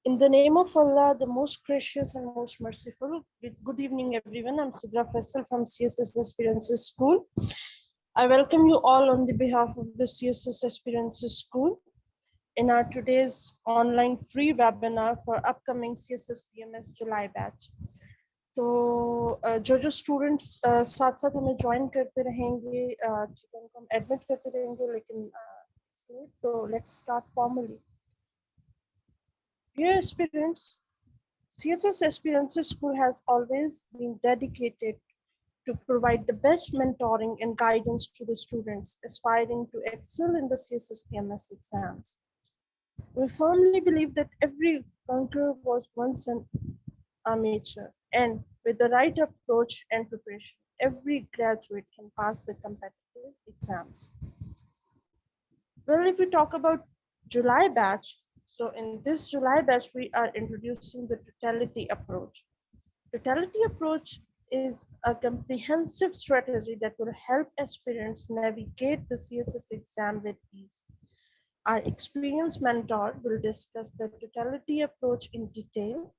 In the name of Allah, the most gracious and most merciful. Good evening, everyone. I'm Sidra Faisal from CSS Experiences School. I welcome you all on the behalf of the CSS Experiences School in our today's online free webinar for upcoming CSS PMS July batch. तो जो students साथ साथ हमें join करते रहेंगे उनको हम admit करते रहेंगे लेकिन तो let's start formally. Dear aspirants, CSS Experiences School has always been dedicated to provide the best mentoring and guidance to the students aspiring to excel in the CSS PMS exams. We firmly believe that every conqueror was once an amateur, and with the right approach and preparation, every graduate can pass the competitive exams. Well, if we talk about July batch, so in this July batch, we are introducing the totality approach. Totality approach is a comprehensive strategy that will help aspirants navigate the CSS exam with ease. Our experienced mentor will discuss the totality approach in detail,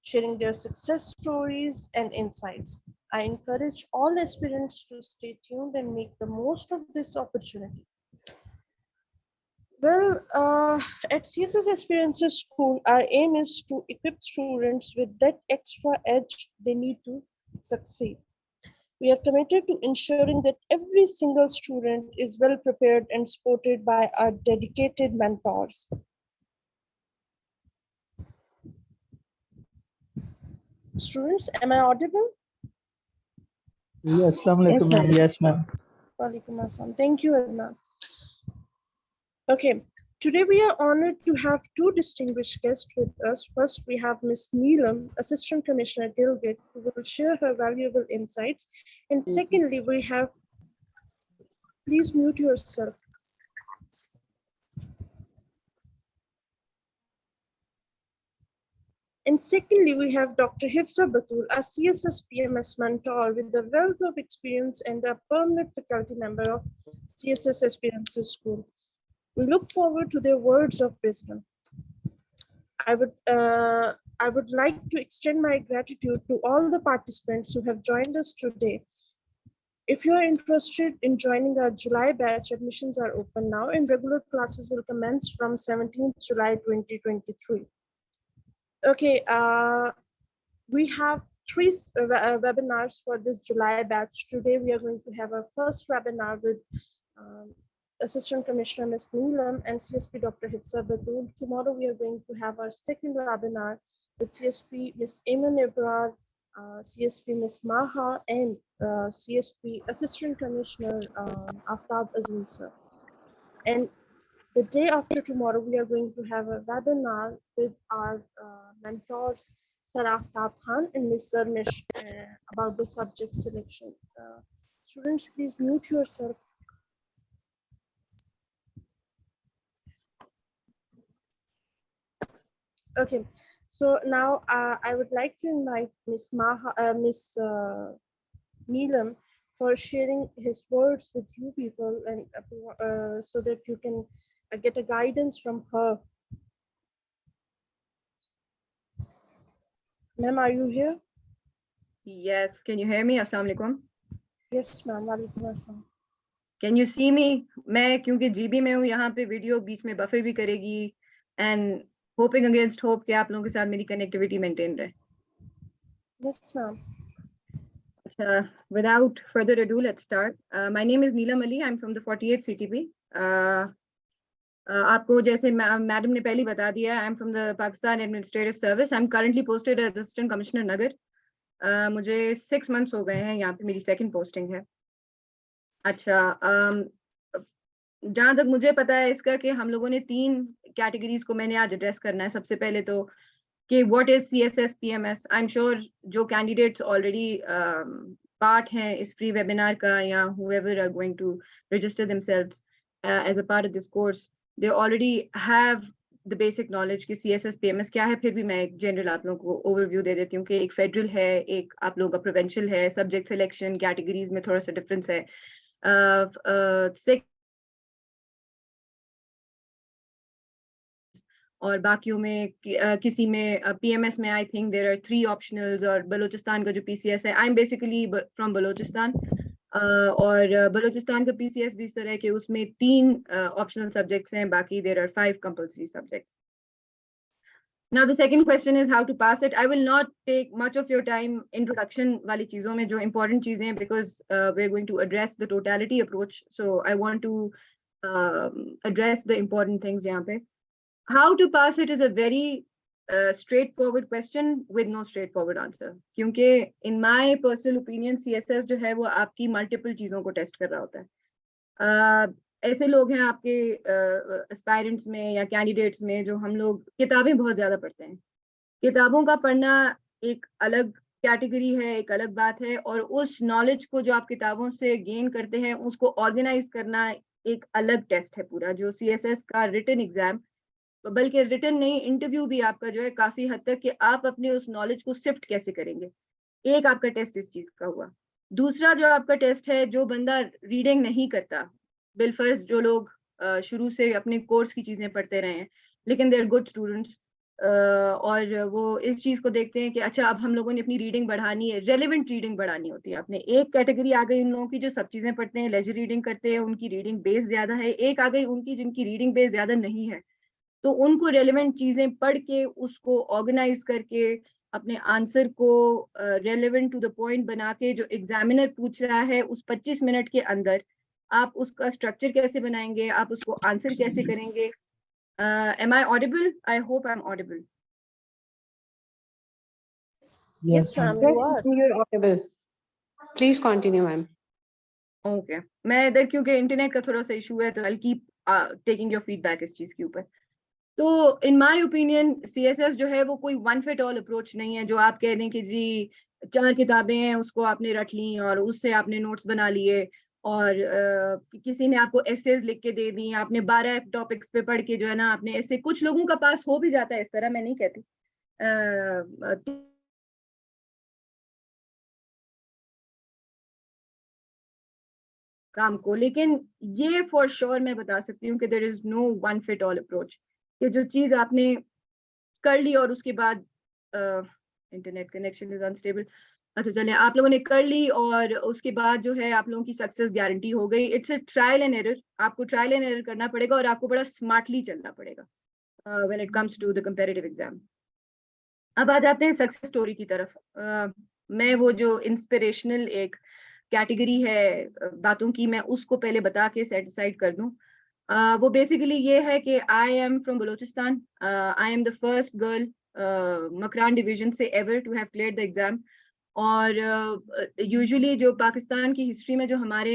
sharing their success stories and insights. I encourage all aspirants to stay tuned and make the most of this opportunity. Well, at CSS Experiences School, our aim is to equip students with that extra edge they need to succeed. We are committed to ensuring that every single student is well prepared and supported by our dedicated mentors. Students, am I audible? Yes, Assalamu alaikum, ma'am. Yes, ma'am. Walaikum assalam. Thank you, Adnan. Okay, today we are honored to have two distinguished guests with us. First, we have Ms. Neelam, Assistant Commissioner Gilgit, who will share her valuable insights. And secondly, we have, please mute yourself. And secondly, we have Dr. Hifza Batul, a CSS PMS mentor with a wealth of experience and a permanent faculty member of CSS Experiences School. We look forward to their words of wisdom. I would like to extend my gratitude to all the participants who have joined us today. If you are interested in joining our July batch, admissions are open now and regular classes will commence from 17th July 2023. Okay, we have three webinars for this July batch. Today we are going to have our first webinar with Assistant Commissioner Ms. Neelam and CSP Dr. Hifza Batul. Tomorrow we are going to have our second webinar with CSP Ms. Eman Ibrar, CSP Ms. Maha, and CSP Assistant Commissioner Aftab Azim sir. And the day after tomorrow, we are going to have a webinar with our mentors, Sir Aftab Khan and Ms. Zarnish, about the subject selection. Students, please mute yourself. Okay, so now I would like to invite Ms. Neelam for sharing his words with you people and so that you can get a guidance from her. Ma'am, are you here? Yes, can you hear me? Assalamu alaikum. Yes, ma'am. Walaikum assalam. Can you see me? मैं क्योंकि GB में हूँ यहाँ पे video बीच में buffer भी करेगी and hoping against hope कि आप लोगों के साथ मेरी connectivity maintain रहे. Yes, ma'am. Without further ado, let's start. My name is Neelam Ali. I'm from the 48th CTP. आपको जैसे मैडम ने पहले बता दिया, I'm from the Pakistan Administrative Service. I'm currently posted as Assistant Commissioner Nagar. मुझे 6 months हो गए हैं यहाँ पे, मेरी second posting है. अच्छा, जहाँ तक मुझे पता है इसका कि हम लोगों ने 3 कैटेगरीज को मैंने आज एड्रेस करना है. सबसे पहले तो कि what is CSS PMS. I'm sure जो candidates already part हैं इस free webinar का या whoever are going to register themselves as a part of this course, they already have the basic knowledge कि CSS PMS क्या है. फिर भी मैं एक general आप लोगों को overview दे देती हूँ कि एक federal है, एक आप लोगों का provincial है, subject selection categories में थोड़ा सा difference है. और बाकियों में किसी में PMS में I think there are 3 optionals, और बलूचिस्तान का जो PCS है, I am basically from Balochistan, और बलूचिस्तान का PCS भी इस तरह है कि उसमें 3 ऑप्शनल सब्जेक्ट्स हैं, बाकी there are 5 compulsory subjects. Now the second question is how to pass it. I will not take much of your time introduction वाली चीजों में जो important चीजें हैं, because we're going to address the totality approach. So I want to address the important things यहाँ पे. How to pass it is a very straightforward question with no straightforward answer. क्योंकि in my personal opinion CSS जो है वो आपकी multiple चीजों को test कर रहा होता है. ऐसे लोग हैं आपके एस्पायरेंट्स में या कैंडिडेट्स में जो हम लोग किताबें बहुत ज्यादा पढ़ते हैं. किताबों का पढ़ना एक अलग कैटेगरी है, एक अलग बात है, और उस नॉलेज को जो आप किताबों से गेन करते हैं उसको ऑर्गेनाइज करना एक अलग टेस्ट है पूरा, जो CSS का रिटन एग्जाम, बल्कि रिटन नहीं, इंटरव्यू भी आपका जो है काफी हद तक कि आप अपने उस नॉलेज को सिफ्ट कैसे करेंगे. एक आपका टेस्ट इस चीज का हुआ. दूसरा जो आपका टेस्ट है, जो बंदा रीडिंग नहीं करता, बिलफर्ज जो लोग शुरू से अपने कोर्स की चीजें पढ़ते रहे हैं लेकिन दे आर गुड स्टूडेंट्स, और वो इस चीज को देखते हैं कि अच्छा अब हम लोगों ने अपनी रीडिंग बढ़ानी है, रेलेवेंट रीडिंग बढ़ानी होती है. आपने एक कैटेगरी आ गई उन लोगों की जो सब चीजें पढ़ते हैं, लेजर रीडिंग करते हैं, उनकी रीडिंग बेस ज्यादा है. एक आ गई उनकी जिनकी रीडिंग बेस ज्यादा नहीं है, तो उनको रेलेवेंट चीजें पढ़ के उसको ऑर्गेनाइज करके अपने आंसर को रेलेवेंट टू द पॉइंट बना के जो एग्जामिनर पूछ रहा है उस 25 मिनट के अंदर आप उसका स्ट्रक्चर कैसे बनाएंगे, आप उसको आंसर कैसे करेंगे. Am I audible? I hope I'm audible. Yes, ma'am, you are. You're audible. Please continue, ma'am. Okay. मैं इधर क्योंकि इंटरनेट का थोड़ा सा इशू है तो I'll keep taking your feedback इस चीज के ऊपर. तो in my opinion CSS जो है वो कोई one fit all approach नहीं है, जो आप कह दें कि जी 4 किताबें हैं उसको आपने रट ली और उससे आपने नोट्स बना लिए, और किसी ने आपको एसेज लिख के दे दी, आपने 12 टॉपिक्स पे पढ़ के जो है ना आपने ऐसे, कुछ लोगों का पास हो भी जाता है इस तरह, मैं नहीं कहती काम को, लेकिन ये फॉर श्योर मैं बता सकती हूँ कि there is no one fit all approach, कि जो चीज आपने कर ली और उसके बाद इंटरनेट कनेक्शन इज अनस्टेबल, अच्छा चले आप लोगों ने कर ली और उसके बाद जो है आप लोगों की सक्सेस गारंटी हो गई. It's a trial and error, आपको ट्रायल एंड एरर करना पड़ेगा और आपको बड़ा स्मार्टली चलना पड़ेगा when it comes to the comparative exam. अब आ जाते हैं सक्सेस स्टोरी की तरफ. मैं वो जो इंस्पिरेशनल एक कैटेगरी है बातों की, मैं उसको पहले बता के सेटिस्फाइड कर दूं. वो बेसिकली ये है कि I am from Balochistan. I am the first girl Makran division से ever to have cleared the exam. और यूजुअली जो पाकिस्तान की हिस्ट्री में जो हमारे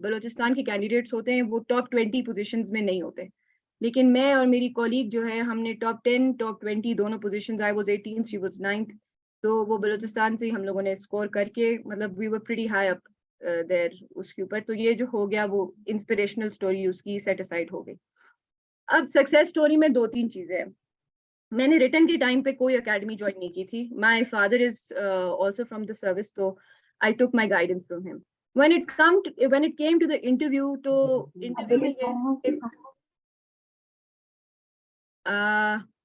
बलूचिस्तान के कैंडिडेट्स होते हैं वो टॉप 20 पोजीशंस में नहीं होते, लेकिन मैं और मेरी कॉलीग जो है हमने टॉप 10 टॉप 20 दोनों positions, I was 18th she was 9th, तो वो बलूचिस्तान से ही हम लोगों ने स्कोर करके, मतलब we were pretty high up there उसके ऊपर. तो ये जो हो गया वो इंस्पिरेशनल स्टोरी उसकी सेटिस्फाइड हो गई. अब सक्सेस स्टोरी में 2-3 चीजें हैं. मैंने रिटर्न के टाइम पे कोई एकेडमी ज्वाइन नहीं की थी. My father is also from the service, तो I took my guidance from him. When it came to the interview, तो इंटरव्यू में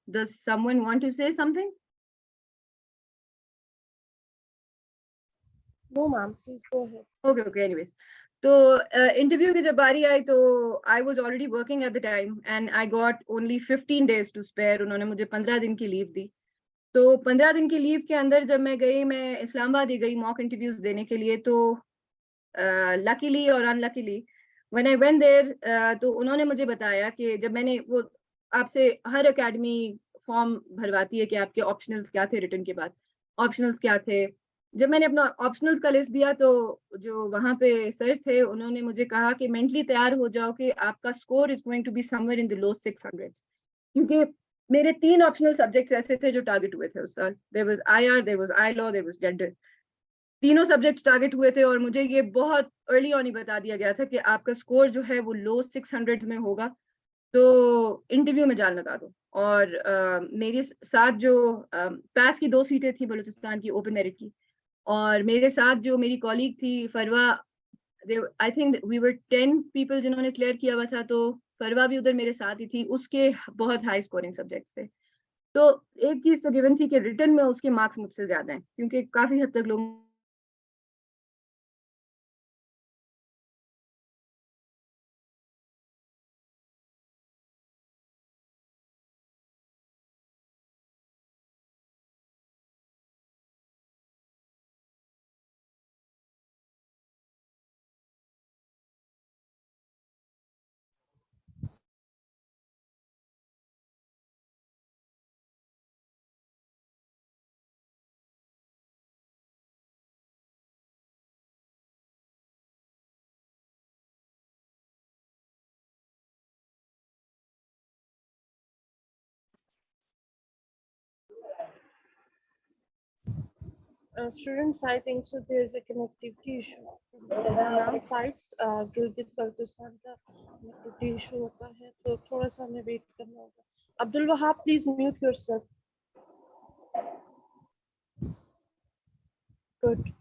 does someone want to say something? No, ma'am, please go ahead. Okay, anyways. तो interview की जब बारी आई तो I was already working at the time and I got only 15 days to spare. उन्होंने मुझे 15 दिन की लीव दी. तो 15 दिन की लीव के अंदर जब मैं गई, मैं इस्लामाबाद ही गई मॉक इंटरव्यूज देने के लिए. तो लकीली और unluckily when I went there, तो उन्होंने मुझे बताया कि जब मैंने वो, आपसे हर एकेडमी फॉर्म भरवाती है कि आपके ऑप्शनल्स क्या थे, रिटर्न के बाद ऑप्शनल्स क्या थे. जब मैंने अपना ऑप्शनल्स का लिस्ट दिया तो जो वहाँ पे सर थे उन्होंने मुझे कहा कि मेंटली तैयार हो जाओ कि आपका score is going to be somewhere in the low 600s, क्योंकि मेरे 3 ऑप्शनल सब्जेक्ट्स ऐसे थे जो टारगेट हुए थे उस साल. There was IR, there was I law, there was gender. तीनों सब्जेक्ट्स टारगेट हुए थे और मुझे ये बहुत अर्ली ऑन ही बता दिया गया था कि आपका स्कोर जो है वो लो 600s में होगा, तो इंटरव्यू में जान लगा दो. और मेरे साथ जो पास की 2 सीटें थी बलूचिस्तान की ओपन मेरिट की, और मेरे साथ जो मेरी कॉलीग थी Farwa, I think we were 10 people जिन्होंने क्लियर किया हुआ था. तो फरवा भी उधर मेरे साथ ही थी, उसके बहुत हाई स्कोरिंग सब्जेक्ट थे। तो एक चीज तो गिवन थी कि रिटर्न में उसके मार्क्स मुझसे ज्यादा हैं, क्योंकि काफी हद तक लोग Students, I think so. There is a connectivity issue. On our sides, Gilgit Baltistan का connectivity issue होता है, तो थोड़ा सा हमें wait करना होगा. Abdul Wahab, please mute yourself. Good.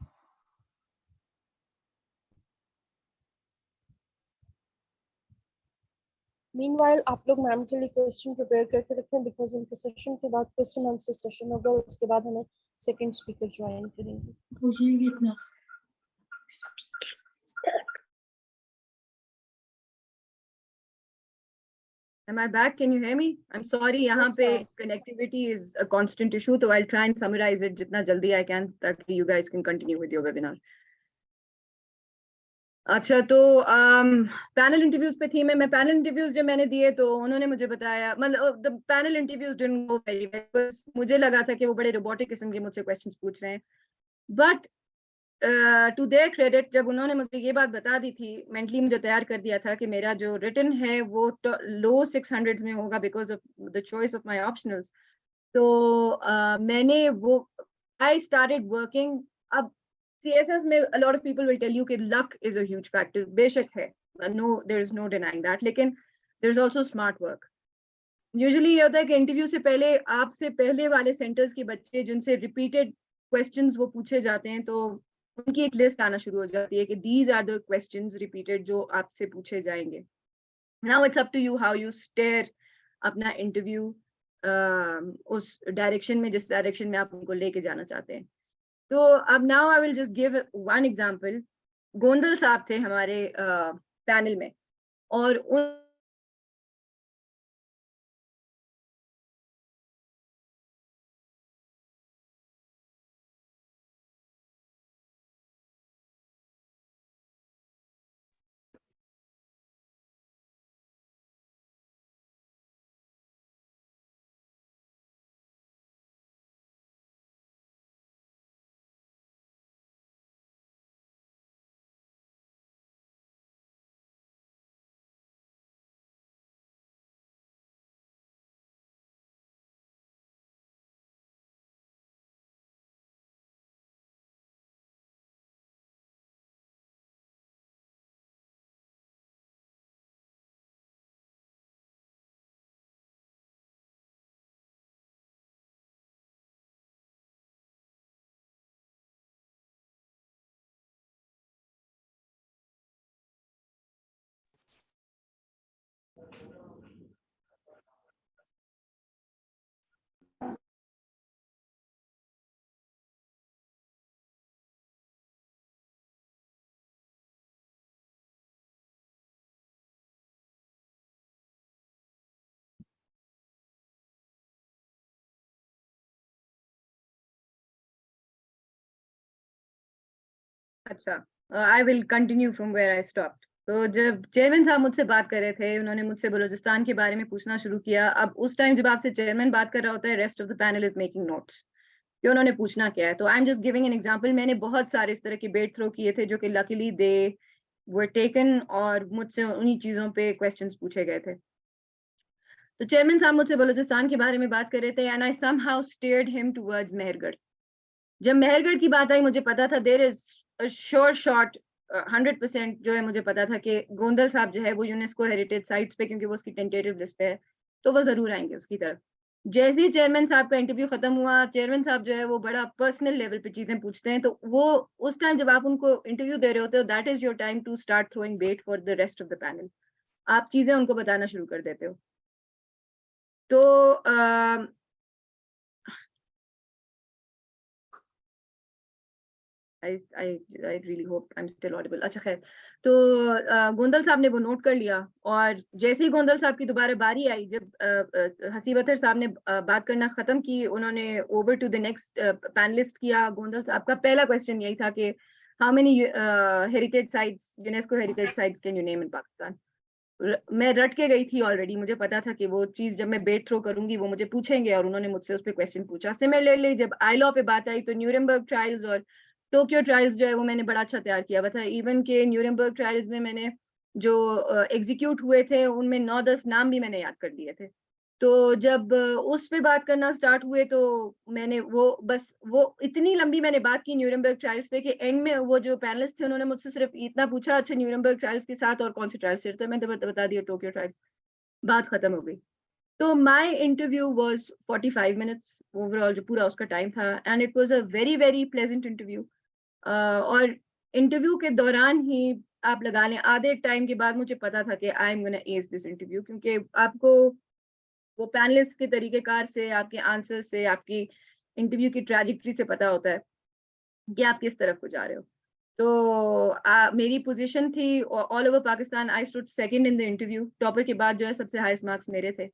Meanwhile, आप लोग मैम के लिए क्वेश्चन प्रिपेयर करके रखें, बिकॉज उनके सेशन के बाद क्वेश्चन आंसर सेशन होगा, उसके बाद हमें सेकंड स्पीकर ज्वाइन करेंगे. Am I back? Can you hear me? I'm sorry, यहाँ Yes, पे ma'am. connectivity is a constant issue, so I'll try and summarize it जितना जल्दी I can, ताकि you guys can continue with your webinar. अच्छा, तो panel interviews पे थी मैं पैनल इंटरव्यूज जब मैंने दिए तो उन्होंने मुझे बताया, मतलब the panel interviews didn't go very well, मुझे लगा था कि वो बड़े रोबोटिक किस्म के मुझसे क्वेश्चंस पूछ रहे हैं, बट टू देयर क्रेडिट, जब उन्होंने मुझे ये बात बता दी थी, मेंटली मुझे तैयार कर दिया था कि मेरा जो रिटन है वो लो 600s में होगा because of the choice of my optionals, तो मैंने वो आई स्टार्टेड वर्किंग. अब CSS में a lot of people will tell you कि luck is a huge factor, बेशक है, no there is no denying that, लेकिन there is also smart work. Usually ये होता है कि इंटरव्यू से पहले आपसे पहले वाले सेंटर्स के बच्चे जिनसे रिपीटेड क्वेश्चंस वो पूछे जाते हैं, तो उनकी एक लिस्ट आना शुरू हो जाती है कि these are the questions repeated जो आपसे पूछे जाएंगे. Now it's up to you how you steer अपना इंटरव्यू उस डायरेक्शन में, जिस डायरेक्शन में आप उनको लेके जाना चाहते हैं. तो अब now I will just give one example. Gondal साहब थे हमारे पैनल में, और उन अच्छा, I will continue from where I stopped. तो जब चेयरमैन साहब मुझसे बात कर रहे थे, उन्होंने मुझसे बलूचिस्तान के बारे में पूछना शुरू किया. अब उस टाइम जब आपसे चेयरमैन बात कर रहा होता है, rest of the panel is making notes कि उन्होंने पूछना क्या है. तो आई am just giving an example. मैंने बहुत सारे इस तरह के बेट थ्रो किए थे जो कि लकीली दे वर टेकन, और मुझसे उन्हीं चीजों पे क्वेश्चंस पूछे गए थे. तो चेयरमैन साहब मुझसे बलूचिस्तान के बारे में बात कर रहे थे, and I somehow steered him towards Mehrgarh. जब मेहरगढ़ की बात आई, मुझे पता था there is a sure shot 100% जो है, मुझे पता था कि गोंदल साहब जो है वो यूनेस्को हेरिटेज साइट्स पे, क्योंकि वो उसकी टेंटेटिव लिस्ट पे है, तो वो जरूर आएंगे उसकी तरफ. जैसे ही चेयरमैन साहब का इंटरव्यू खत्म हुआ, चेयरमैन साहब जो है वो बड़ा पर्सनल लेवल पे चीजें पूछते हैं, तो वो उस टाइम जब आप उनको इंटरव्यू दे रहे होते हो, that is your time to start throwing bait for the rest of the panel. आप चीजें उनको बताना शुरू कर देते हो। तो I really hope I'm still audible. अच्छा खैर, तो गोंदल साहब ने वो नोट कर लिया, और जैसे ही गोंदल साहब की दोबारा बारी आई, जब हसीब अतर साहब ने बात करना खत्म की, उन्होंने over to the next panelist किया। गोंदल साहब का पहला क्वेश्चन यही था कि how many heritage sites, UNESCO heritage sites can you name in Pakistan. मैं रट के गई थी ऑलरेडी, मुझे पता था कि वो चीज जब मैं बेट थ्रो करूंगी वो मुझे पूछेंगे, और उन्होंने मुझसे उस पर क्वेश्चन पूछा। सिमिलरली जब आईलॉ पे बात आई, तो न्यूरेमबर्ग ट्रायल्स और टोक्यो ट्रायल्स जो है वो मैंने बड़ा अच्छा तैयार किया हुआ था। इवन के न्यूरेमबर्ग ट्रायल्स में मैंने जो एग्जीक्यूट हुए थे उनमें 9-10 नाम भी मैंने याद कर दिए थे। तो जब उस पे बात करना स्टार्ट हुए, तो मैंने वो इतनी लंबी मैंने बात की न्यूरेमबर्ग ट्रायल्स पे कि एंड में वो जो पैनलिस्ट थे उन्होंने मुझसे सिर्फ इतना पूछा, अच्छा न्यूरेमबर्ग ट्रायल्स के साथ और कौन से ट्रायल्स थे, तो मैंने बता दिया टोक्यो ट्रायल्स। बात खत्म हो गई। तो my interview was 45 minutes overall, जो पूरा उसका टाइम था, and it was a very very pleasant interview. और इंटरव्यू के दौरान ही आप लगा लें आधे टाइम के बाद मुझे पता था कि I am gonna S this interview, क्योंकि आपको वो पैनलिस्ट के तरीकेकार से, आपके आंसर से, आपकी इंटरव्यू की ट्रैजेक्टरी से पता होता है कि आप किस तरफ को जा रहे हो। तो मेरी पोजीशन थी all over Pakistan, I stood second in the interview. Topper के बाद जो है सबसे हाईएस्ट मार्क्स मेरे थे।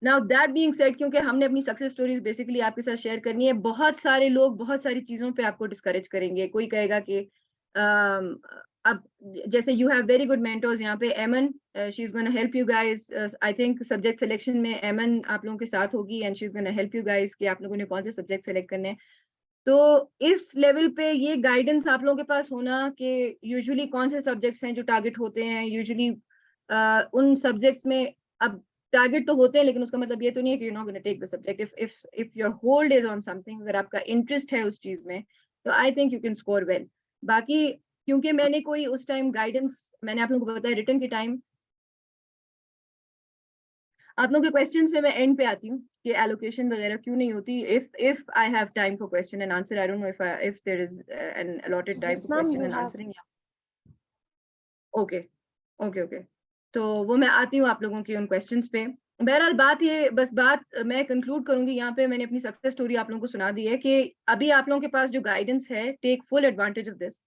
नाउ दैट बीइंग सेड, क्योंकि हमने अपनी सक्सेस स्टोरीज बेसिकली आपके साथ शेयर करनी है, बहुत सारे लोग बहुत सारी चीजों पे आपको डिस्करेज करेंगे। कोई कहेगा कि अब जैसे you have very good mentors यहाँ पे, एमन, she is gonna help you guys. I think subject selection में एमन आप लोगों के साथ होगी, and she is gonna help you guys कि आप लोगों ने कौन से सब्जेक्ट सेलेक्ट करने हैं। तो इस लेवल पे ये गाइडेंस आप लोगों के पास होना कि यूजुअली कौन से सब्जेक्ट्स हैं जो टारगेट होते हैं, यूजुअली उन सब्जेक्ट्स में, अब टारगेट तो होते हैं लेकिन उसका मतलब ये तो नहीं है कि you not gonna take the subject. If your hold is on something, अगर आपका इंटरेस्ट है उस चीज में, तो I think you can score well. बाकी क्योंकि मैंने कोई उस टाइम गाइडेंस, मैंने आप लोगों को बताया रिटर्न के टाइम, आप लोगों के क्वेश्चंस में मैं एंड पे आती हूँ कि एलोकेशन वगैरह क्यों नहीं होती। If I have time for question and answer, I don't know if there is an allotted time Yes, for ma'am, question you and have. Answering. Okay okay okay, तो वो मैं आती हूँ आप लोगों की उन क्वेश्चंस पे। बहरहाल बात मैं कंक्लूड करूंगी यहाँ पे। मैंने अपनी सक्सेस स्टोरी आप लोगों को सुना दी है कि अभी आप लोगों के पास जो गाइडेंस है, take full advantage of this,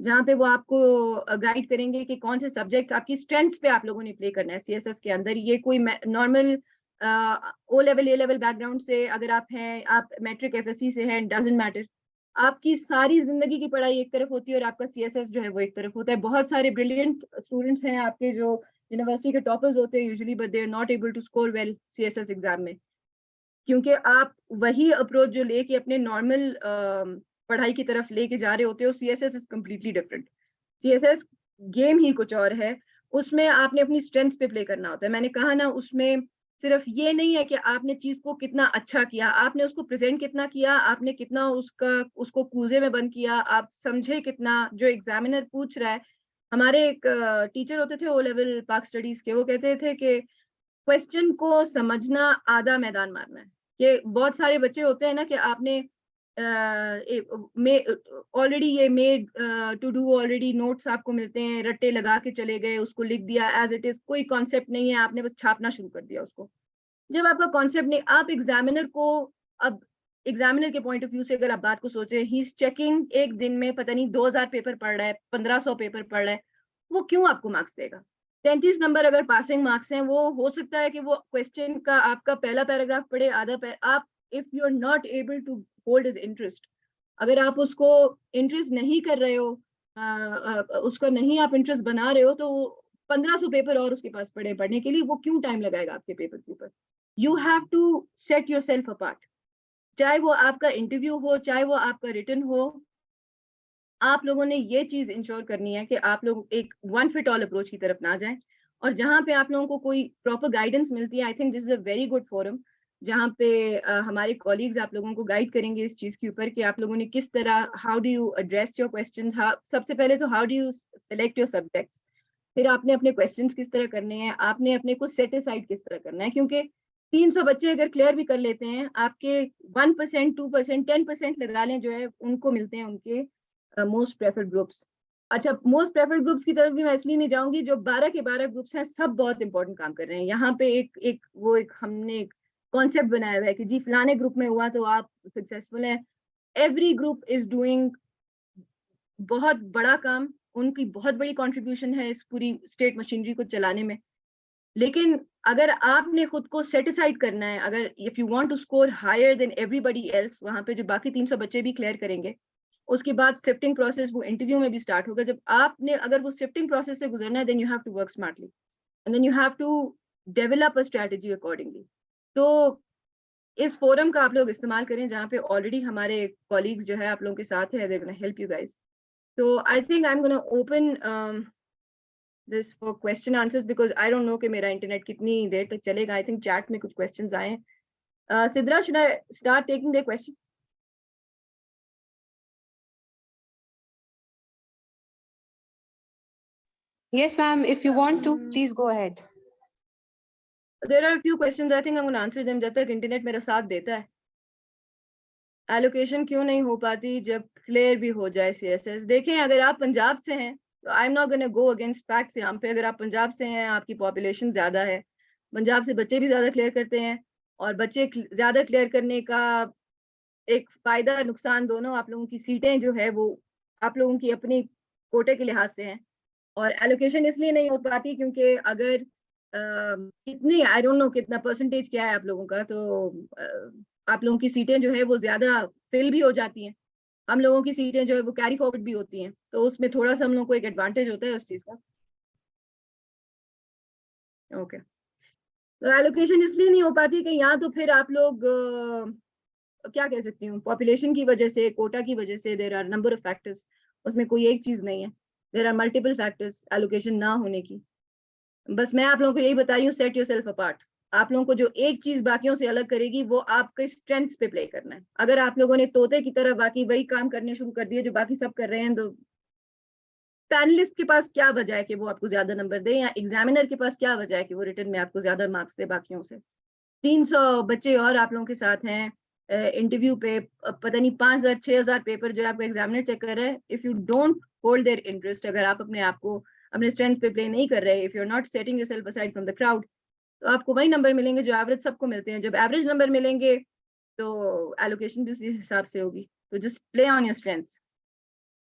जहाँ पे वो आपको गाइड करेंगे कि कौन से सब्जेक्ट्स आपकी स्ट्रेंथ्स पे आप लोगों ने प्ले करना है सीएसएस के अंदर। ये कोई normal O level A level background से अगर आप हैं, आप मैट्रिक एफएससी से हैं, डजंट मैटर। आपकी सारी जिंदगी की पढ़ाई एक तरफ होती है और आपका सीएसएस जो है वो एक तरफ होता है। बहुत सारे ब्रिलियंट स्टूडेंट्स हैं आपके जो यूनिवर्सिटी के टॉपर्स होते हैं usually, but they are not able to score well CSS exam में, क्योंकि आप वही अप्रोच जो लेके अपने नॉर्मल पढ़ाई की तरफ लेके जा रहे होते हो। CSS is completely different. CSS game ही कुछ और है। उसमें आपने अपनी स्ट्रेंथ पे प्ले करना होता है। मैंने कहा ना, उसमें सिर्फ ये नहीं है कि आपने चीज को कितना अच्छा किया, आपने उसको प्रेजेंट कितना किया, आपने कितना उसको कूजे में बंद किया, आप समझे कितना जो एग्जामिनर पूछ रहा है। हमारे एक टीचर होते थे ओ लेवल पाक स्टडीज के, वो कहते थे कि क्वेश्चन को समझना आधा मैदान मारना है। कि बहुत सारे बच्चे होते हैं ना कि आपने ऑलरेडी ये made to do already notes आपको मिलते हैं, रट्टे लगा के चले गए, उसको लिख दिया एज इट इज, कोई कॉन्सेप्ट नहीं है, आपने बस छापना शुरू कर दिया उसको। जब आपका कॉन्सेप्ट नहीं, आप एग्जामिनर को, अब एग्जामिनर के पॉइंट ऑफ व्यू से अगर आप बात को सोचें, ही इज चेकिंग, एक दिन में पता नहीं 2000 पेपर पढ़ रहा है, 1500 पेपर पढ़ रहा है, वो क्यों आपको मार्क्स देगा? 33 नंबर अगर पासिंग मार्क्स हैं, वो हो सकता है कि वो क्वेश्चन का आपका पहला पैराग्राफ पढ़े, आप if you are not able to hold his interest, अगर आप उसको इंटरेस्ट नहीं कर रहे हो, उसको नहीं आप इंटरेस्ट बना रहे हो, तो 1500 पेपर और उसके पास पढ़ने के लिए, वो क्यों टाइम लगाएगा आपके पेपर के ऊपर? You have to set your self apart. चाहे वो आपका इंटरव्यू हो, चाहे वो आपका रिटर्न हो, आप लोगों ने ये चीज इंश्योर करनी है कि आप लोग एक वन फिट ऑल अप्रोच की तरफ ना जाएं। और जहां पे आप लोगों को कोई प्रॉपर गाइडेंस मिलती है, I think this is a very good forum, जहाँ पे हमारे कॉलीग्स आप लोगों को गाइड करेंगे इस चीज के ऊपर कि आप लोगों ने किस तरह, how do you address your questions. सबसे पहले तो how do you select your subjects, फिर आपने अपने क्वेश्चंस किस तरह करने हैं, आपने अपने को सेट असाइड किस तरह करना है। क्योंकि 300 बच्चे अगर क्लियर भी कर लेते हैं, आपके 1%, 2%, 10% लगा लें जो है, उनको मिलते हैं उनके मोस्ट प्रेफर्ड ग्रुप्स। अच्छा, मोस्ट प्रेफर्ड ग्रुप्स की तरफ भी मैं इसलिए नहीं जाऊंगी, जो 12 के 12 ग्रुप्स हैं सब बहुत इंपॉर्टेंट काम कर रहे हैं। यहाँ पे एक हमने एक कॉन्सेप्ट बनाया हुआ है कि जी फलाने ग्रुप में हुआ तो आप सक्सेसफुल हैं। एवरी ग्रुप इज डूइंग बहुत बड़ा काम, उनकी बहुत बड़ी कंट्रीब्यूशन है इस पूरी स्टेट मशीनरी को चलाने में। लेकिन अगर आपने खुद को सेटिसाइड करना है, अगर if you want to score higher than everybody else, वहां पे जो बाकी 300 बच्चे भी क्लियर करेंगे, उसके बाद शिफ्टिंग प्रोसेस वो इंटरव्यू में भी स्टार्ट होगा। जब आपने अगर वो शिफ्टिंग प्रोसेस से गुजरना है, then you have to work smartly and then you have to develop a strategy accordingly. तो इस फोरम का आप लोग इस्तेमाल करें जहाँ पे ऑलरेडी हमारे कॉलीग्स जो है आप लोगों के साथ है, they gonna help you guys. तो I think I am gonna open this for question answers because I don't know कि मेरा इंटरनेट कितनी देर तक चलेगा। I think chat में कुछ questions आए हैं। Sidra, should I start taking their questions? Yes, ma'am. If you want to, please go ahead. There are a few questions. I think I'm going to answer them जब तक internet मेरा साथ देता है। Allocation क्यों नहीं हो पाती जब क्लियर भी हो जाए CSS? देखें, अगर आप पंजाब से हैं तो I'm not going to go against facts यहाँ पे। अगर आप पंजाब से हैं, आपकी पॉपुलेशन ज्यादा है, पंजाब से बच्चे भी ज्यादा क्लियर करते हैं, और बच्चे ज्यादा क्लियर करने का एक फायदा नुकसान दोनों, आप लोगों की सीटें जो है वो आप लोगों की अपनी कोटे के लिहाज से हैं। और एलोकेशन इसलिए नहीं हो पाती क्योंकि अगर कितनी, आई डोंट नो कितना परसेंटेज क्या है आप लोगों का, तो आप लोगों की सीटें जो है वो ज्यादा फिल भी हो जाती हैं, हम लोगों की सीटें जो है वो कैरी फॉरवर्ड भी होती हैं, तो उसमें थोड़ा सा हम लोगों को एक एडवांटेज होता है उस चीज का। ओके, तो एलोकेशन इसलिए नहीं हो पाती कि यहाँ तो फिर आप लोग क्या कह सकती हूँ, पॉपुलेशन की वजह से, कोटा की वजह से, there are number of factors, उसमें कोई एक चीज नहीं है, there are multiple factors allocation ना होने की। बस मैं आप लोगों को यही बताई हूँ, सेट योरसेल्फ अपार्ट। आप लोगों को जो एक चीज बाकियों से अलग करेगी वो आपके स्ट्रेंथ्स पे प्ले करना है। अगर आप लोगों ने तोते की तरह बाकी वही काम करने शुरू कर दिए जो बाकी सब कर रहे हैं, तो पैनलिस्ट के पास क्या वजह है कि वो आपको ज्यादा नंबर दे, या एग्जामिनर के पास क्या वजह है कि वो रिटर्न में आपको ज्यादा मार्क्स दे बाकियों से। 300 बच्चे और आप लोगों के साथ हैं इंटरव्यू पे, पता नहीं 5000 6000 पेपर जो आपका एग्जामिनर चेक कर रहा है। If you don't hold their interest, अगर आप अपने आप को अपने स्ट्रेंथ पे प्ले नहीं कर रहे, if you are not setting yourself aside from the crowd, तो आपको वही नंबर मिलेंगे जो एवरेज सबको मिलते हैं। जब एवरेज नंबर मिलेंगे तो एलोकेशन भी उसी हिसाब से होगी। तो just play on your strengths.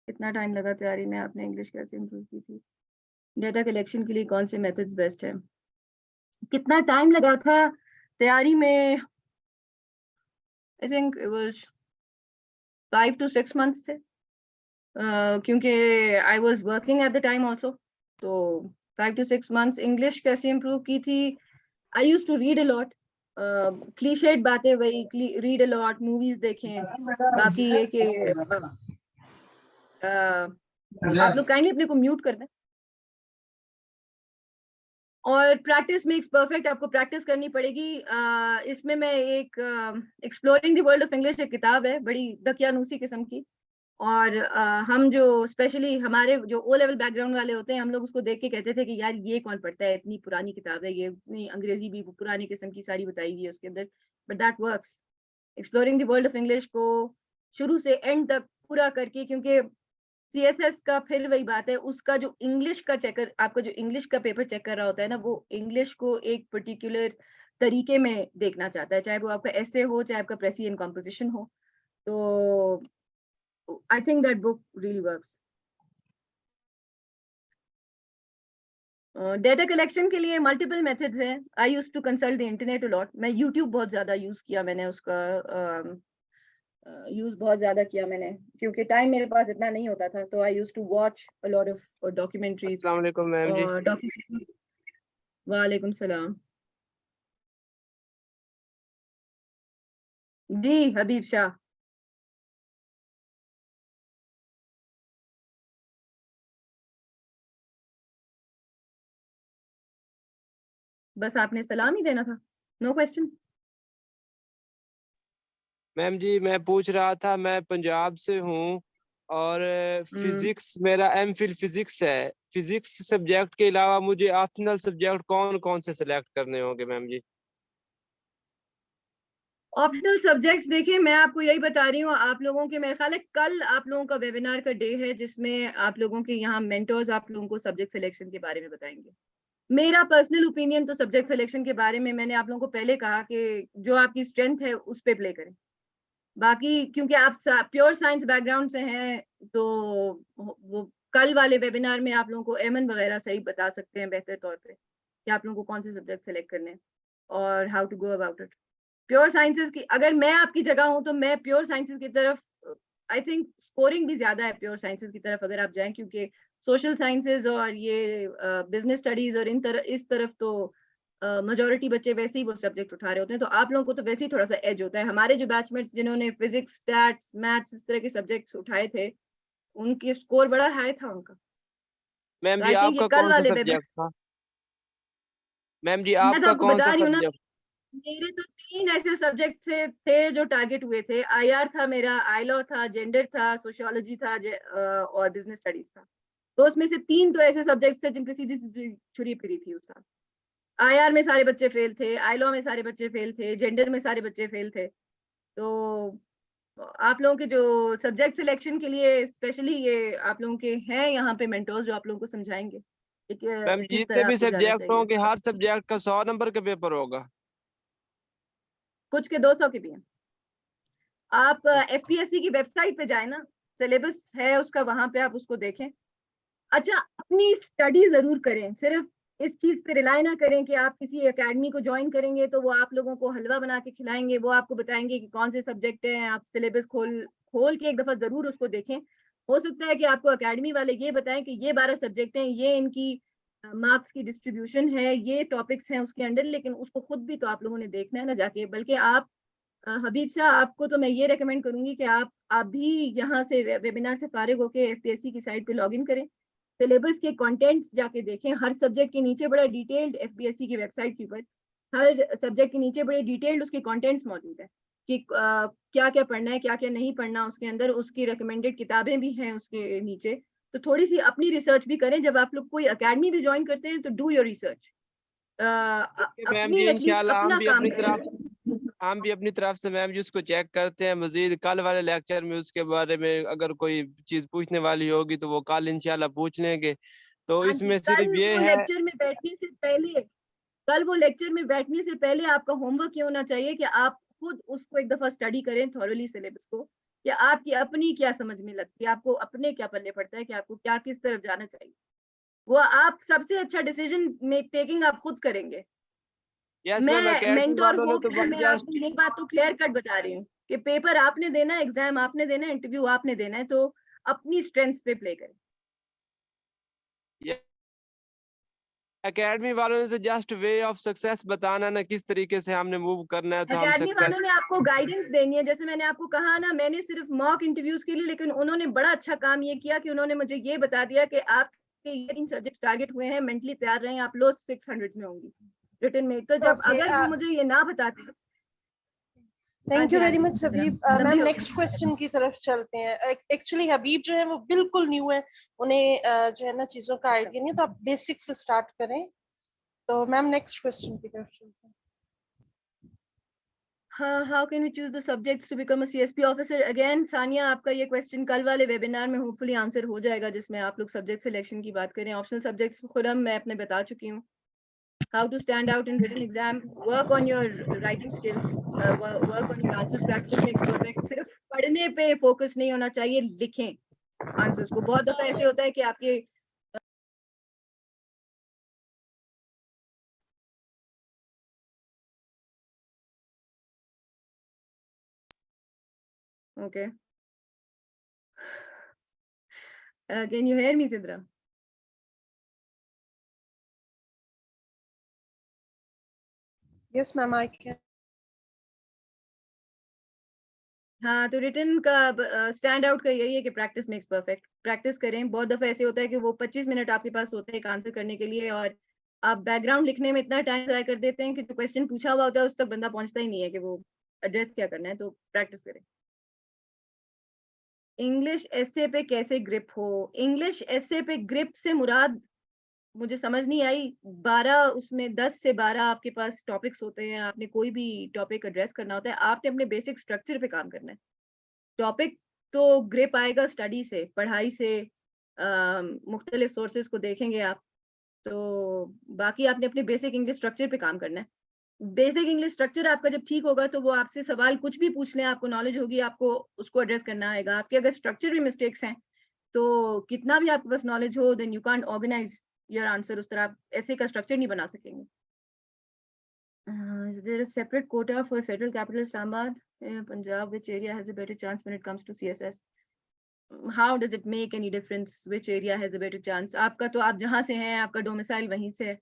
कितना टाइम लगा तैयारी में, आपने इंग्लिश कैसे इम्प्रूव की थी, डेटा कलेक्शन के लिए कौन से मेथड्स बेस्ट है? कितना टाइम लगा था तैयारी में? I think it was 5 to 6 months थे, क्योंकि I was working at the time also, तो 5 to 6 months। इंग्लिश कैसे इम्प्रूव की थी? I used to read a lot, cliched बातें वही, रीड अ लॉट, मूवीज देखें। बाकी ये कि आप लोग काइंडली अपने को म्यूट कर दें। और प्रैक्टिस मेक्स परफेक्ट, आपको प्रैक्टिस करनी पड़ेगी। इसमें मैं एक exploring the world of English एक किताब है, बड़ी दकियानूसी किस्म की, और हम जो स्पेशली हमारे जो ओ लेवल बैकग्राउंड वाले होते हैं, हम लोग उसको देख के कहते थे कि यार ये कौन पढ़ता है, इतनी पुरानी किताब है ये, इतनी अंग्रेजी भी पुरानी किस्म की सारी बताई हुई है उसके अंदर, but that works. Exploring the world of English को शुरू से एंड तक पूरा करके, क्योंकि CSS का फिर वही बात है, उसका जो इंग्लिश का चेकर, आपका जो इंग्लिश का पेपर चेक कर रहा होता है ना, वो इंग्लिश को एक पर्टिकुलर तरीके में देखना चाहता है, चाहे वो आपका ऐसे हो, चाहे आपका प्रेसी एंड कॉम्पोजिशन हो। तो I think that book really works. Data collection के लिए मल्टीपल मेथड्स हैं। I used to consult the internet a lot. मैं यूट्यूब बहुत ज्यादा यूज किया मैंने, उसका यूज बहुत ज्यादा किया मैंने, क्योंकि टाइम मेरे पास इतना नहीं होता था, तो I used to watch a lot of documentaries. अस्सलाम वालेकुम मैम जी। वालेकुम सलाम जी, हबीब शाह। बस आपने सलाम ही देना था, नो क्वेश्चन। मैम जी मैं पूछ रहा था, मैं पंजाब से हूँ और फिजिक्स, मेरा एमफिल फिजिक्स है। फिजिक्स सब्जेक्ट के अलावा मुझे ऑप्शनल सब्जेक्ट कौन कौन से सिलेक्ट करने होंगे मैम जी? ऑप्शनल सब्जेक्ट्स देखिए, मैं आपको यही बता रही हूँ, आप लोगों के मेरे ख्याल है कल आप लोगों का वेबिनार का डे है जिसमें आप लोगों के यहाँ मेंटर्स आप लोगों को सब्जेक्ट सिलेक्शन के बारे में बताएंगे। मेरा पर्सनल ओपिनियन तो सब्जेक्ट सिलेक्शन के बारे में मैंने आप लोगों को पहले कहा कि जो आपकी स्ट्रेंथ है उस पे प्ले करें। बाकी क्योंकि आप प्योर साइंस बैकग्राउंड से हैं तो वो कल वाले वेबिनार में आप लोगों को एमन वगैरह सही बता सकते हैं बेहतर तौर पे कि आप लोगों को कौन से सब्जेक्ट सेलेक्ट करने हैं और how to go about it. Pure sciences की अगर मैं आपकी जगह हूं तो मैं प्योर साइंसेस की तरफ, आई थिंक स्कोरिंग भी ज्यादा है प्योर साइंसेस की तरफ अगर आप जाएं, क्योंकि सोशल साइंसेस और ये बिजनेस स्टडीज और इस तरफ तो मेजोरिटी बच्चे वैसे ही वो सब्जेक्ट उठा रहे होते हैं, तो आप लोगों को तो वैसे ही थोड़ा सा एज होता है। हमारे जो बैचमेट्स जिन्होंने फिजिक्स, स्टैट्स, मैथ्स इस तरह के सब्जेक्ट्स उठाए थे उनकी स्कोर बड़ा हाई था उनका। मैम तो जी आई थिंक ये आपका कल कौन सा वाले सब्जेक्ट था? मैम जी मैं तो आपका आपको कौन सा बता रही हूँ ना, सब्जेक्ट? मेरे तो 3 ऐसे सब्जेक्ट थे जो टारगेट हुए थे। आईआर था मेरा, आईलॉ था, जेंडर था, सोशियोलॉजी था, और बिजनेस स्टडीज था। तो उसमें से 3 तो ऐसे सब्जेक्ट्स थे जिन पे सीधी सीधी छुरी फिरी थी उस साल। आईआर में सारे बच्चे फेल थे, आईलॉ में सारे बच्चे फेल थे, जेंडर में सारे बच्चे फेल थे। तो आप लोगों के जो सब्जेक्ट सिलेक्शन के लिए स्पेशली ये आप लोगों के हैं यहाँ पे मेंटर्स जो आप लोगों को समझाएंगे कि मैम किस जितने तरह भी आपको जाना सब्जेक्ट चाहिए। होंगे हर सब्जेक्ट का 100 नंबर का पेपर होगा? कुछ के 200 के भी हैं। आप एफपीएससी की वेबसाइट पे जाए ना, सिलेबस है उसका, वहां पे आप उसको देखें। अच्छा, अपनी स्टडी जरूर करें, सिर्फ इस चीज पे रिलाय ना करें कि आप किसी एकेडमी को ज्वाइन करेंगे तो वो आप लोगों को हलवा बना के खिलाएंगे, वो आपको बताएंगे कि कौन से सब्जेक्ट हैं। आप सिलेबस खोल खोल के एक दफा जरूर उसको देखें। हो सकता है कि आपको एकेडमी वाले ये बताएं कि ये 12 सब्जेक्ट हैं, ये इनकी मार्क्स की डिस्ट्रीब्यूशन है, ये टॉपिक्स हैं उसके अंडर, लेकिन उसको खुद भी तो आप लोगों ने देखना है ना जाके। बल्कि आप हबीब शाह, आपको तो मैं ये रेकमेंड करूंगी कि आप भी यहाँ से वेबिनार से फारिग होकर एफपीएससी की साइट पे लॉगिन करें, सिलेबस के कंटेंट्स जाके देखें। हर सब्जेक्ट के नीचे बड़ा डिटेल्ड एफपीएससी की वेबसाइट के ऊपर हर सब्जेक्ट के नीचे बड़े डिटेल्ड उसके कंटेंट्स मौजूद है कि क्या क्या पढ़ना है, क्या क्या नहीं पढ़ना। उसके अंदर उसकी रिकमेंडेड किताबें भी हैं उसके नीचे। तो थोड़ी सी अपनी रिसर्च भी करें। जब आप लोग कोई अकेडमी भी ज्वाइन करते हैं तो do your research, okay ma'am अपनी जी, एटलीस्ट इंशाल्लाह अपना काम करें। हम भी अपनी तरफ से मैम जी उसको चेक करते हैं। मजीद कल वाले लेक्चर में उसके बारे में अगर कोई चीज पूछने वाली होगी तो वो कल इंशाल्लाह पूछ लेंगे। तो हाँ जी, इसमें सिर्फ ये है। कल वो लेक्चर में बैठने से पहले आपका होमवर्क ये होना चाहिए कि आप खुद उसको एक दफा स्टडी करें थॉरली सिलेबस को, कि आपकी अपनी क्या समझ में लगती है, आपको अपने क्या पल्ले पड़ता है, कि आपको क्या किस तरफ जाना चाहिए। वो आप सबसे अच्छा डिसीजन टेकिंग आप खुद करेंगे। यस मैम, मैं अकेडमी मेंटोर वालों ने तो होकर मैं आपको ये बात तो क्लियर कट बता रही हूँ कि पेपर आपने देना है, एग्जाम आपने देना है, इंटरव्यू आपने देना है, तो अपनी स्ट्रेंथ पे प्ले करें। एकेडमी वालों ने तो जस्ट वे ऑफ सक्सेस बताना ना, किस तरीके से हमने मूव करना है तो हम एकेडमी सक्सेस। वालों ने आपको गाइडेंस देनी है। जैसे मैंने आपको कहा ना, मैंने सिर्फ मॉक इंटरव्यूज के लिए, लेकिन उन्होंने बड़ा अच्छा काम ये किया कि उन्होंने मुझे ये बता दिया कि आपके ये 3 सब्जेक्ट टारगेट हुए हैं, मेंटली तैयार रहें, आप लो 600 में होंगी रिटर्न में। तो जब Okay, अगर वो मुझे ये ना बताते। हाँ थैंक जी, यू हाँ वेरी जी, मच हबीब। लंबी मैम हो नेक्स्ट क्वेश्चन की तरफ चलते हैं। एक्चुअली हबीब जो है वो बिल्कुल न्यू है, उन्हें जो है ना चीजों का आइडिया नहीं, तो आप बेसिक से स्टार्ट करें। तो मैम नेक्स्ट क्वेश्चन की तरफ चलते हैं। हाँ, how can we choose the subjects to become a CSP officer? Again Sania, आपका ये क्वेश्चन कल वाले वेबिनार में होपफुली आंसर हो जाएगा जिसमें आप लोग सब्जेक्ट सिलेक्शन की बात करें। ऑप्शनल सब्जेक्ट्स खुरम मैं अपने बता चुकी हूँ। How to stand out in written exam, work on your writing skills, work on your answers, practice makes perfect। सिर्फ पढ़ने पे फोकस नहीं होना चाहिए, लिखें आंसर्स को। बहुत दफा ऐसे होता है कि आपके okay, can you hear me Sidra? Yes ma'am I can. हाँ, तो रिटर्न का स्टैंड आउट का यही है कि प्रैक्टिस मेक्स परफेक्ट। प्रैक्टिस करें। बहुत दफा ऐसे होता है कि वो 25 मिनट आपके पास होते हैं एक आंसर करने के लिए, और आप बैकग्राउंड लिखने में इतना टाइम ज़ाया कर देते हैं कि जो क्वेश्चन पूछा हुआ होता है उस तक बंदा पहुंचता ही नहीं है कि वो एड्रेस क्या करना है। तो प्रैक्टिस करें। इंग्लिश एसे पे कैसे ग्रिप हो? इंग्लिश एसे पे ग्रिप से मुराद मुझे समझ नहीं आई। 12 उसमें 10 से 12 आपके पास टॉपिक्स होते हैं, आपने कोई भी टॉपिक एड्रेस करना होता है, आपने अपने बेसिक स्ट्रक्चर पे काम करना है। टॉपिक तो ग्रिप आएगा स्टडी से, पढ़ाई से, मुख्तलिफ सोर्सेज को देखेंगे आप, तो बाकी आपने अपने बेसिक इंग्लिश स्ट्रक्चर पे काम करना है। बेसिक इंग्लिश स्ट्रक्चर आपका जब ठीक होगा तो वो आपसे सवाल कुछ भी पूछ लें, आपको नॉलेज होगी, आपको उसको एड्रेस करना आएगा। आपके अगर स्ट्रक्चर में मिस्टेक्स हैं तो कितना भी आपके पास नॉलेज हो, then you can't organise your answer, उस तरह आप ऐसे का स्ट्रक्चर नहीं बना सकेंगे। Is there a separate quota for federal capital Islamabad, Punjab? Which area has a better chance when it comes to CSS? How does it make any difference which area has a better chance? आपका तो आप जहाँ से हैं, आपका domicile वहीं से है,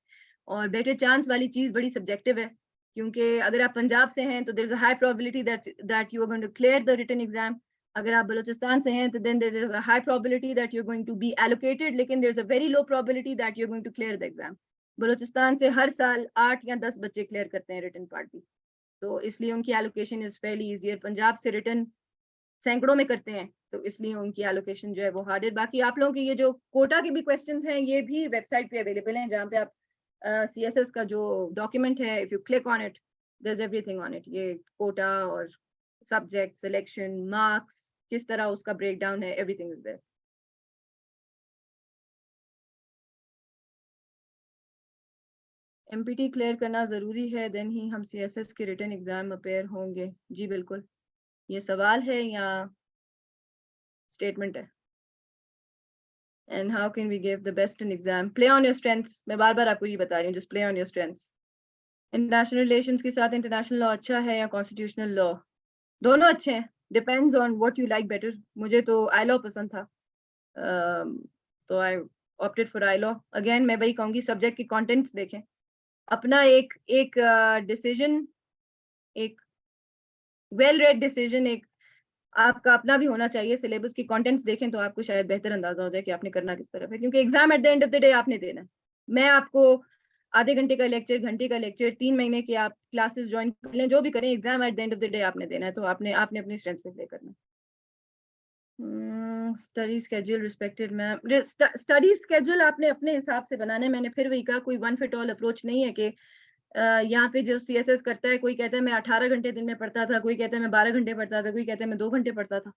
और better chance वाली चीज बड़ी subjective है, क्योंकि अगर आप पंजाब से हैं तो there's a high probability that you are going to clear the written exam. अगर आप बलूचिस्तान से हैं तो then there is a high probability that you're going to be allocated, लेकिन there's a very low probability that you're going to clear the exam. Balochistan से हर साल 8 या 10 बच्चे क्लियर करते हैं रिटन पार्ट भी, तो इसलिए उनकी allocation is fairly easier. Punjab से रिटन सैकड़ों में करते हैं, तो इसलिए उनकी एलोकेशन जो है वो हार्ड है। बाकी आप लोगों के ये जो कोटा के भी क्वेश्चंस हैं, ये भी वेबसाइट पे अवेलेबल हैं, जहाँ पे आप CSS का जो डॉक्यूमेंट है, if you click on it there is everything on it. ये कोटा और सब्जेक्ट सिलेक्शन, मार्क्स, किस तरह उसका ब्रेक डाउन है, everything is there. MPT clear करना जरूरी है, देन ही हम CSS के रिटन एग्जाम अपेयर होंगे। जी बिल्कुल, ये सवाल है या स्टेटमेंट है? And how can we give the best in exam? Play on your strengths. मैं बार बार आपको ये बता रही हूँ, just play on your strengths. International relations के साथ इंटरनेशनल लॉ अच्छा है या कॉन्स्टिट्यूशनल लॉ? दोनों अच्छे हैं, depends on what you like better. मुझे तो आई लॉ पसंद था, तो I opted for I law. Again मैं वही कहूँगी, सब्जेक्ट के कॉन्टेंट्स देखें, अपना एक डिसीजन, एक वेल रेड डिसीजन एक आपका अपना भी होना चाहिए। सिलेबस की कंटेंट्स देखें तो आपको शायद बेहतर अंदाजा हो जाए कि आपने करना किस तरफ है, क्योंकि exam at the end of the day आपने देना है। मैं आपको आधे घंटे का लेक्चर, घंटे का लेक्चर, 3 महीने के आप क्लासेस ज्वाइन कर लें, जो भी करें, exam at the end of the day आपने देना है, तो आपने अपनी स्ट्रेंथ्स पे प्ले करना है। Study schedule respected ma'am, study schedule आपने अपने हिसाब से बनाना है। मैंने फिर वही कहा, कोई वन फिट ऑल अप्रोच नहीं है कि यहाँ पे जो CSS करता है, कोई कहता है मैं 18 घंटे दिन में पढ़ता था, कोई कहता है मैं 12 घंटे पढ़ता था, कोई कहता है मैं 2 घंटे पढ़ता था।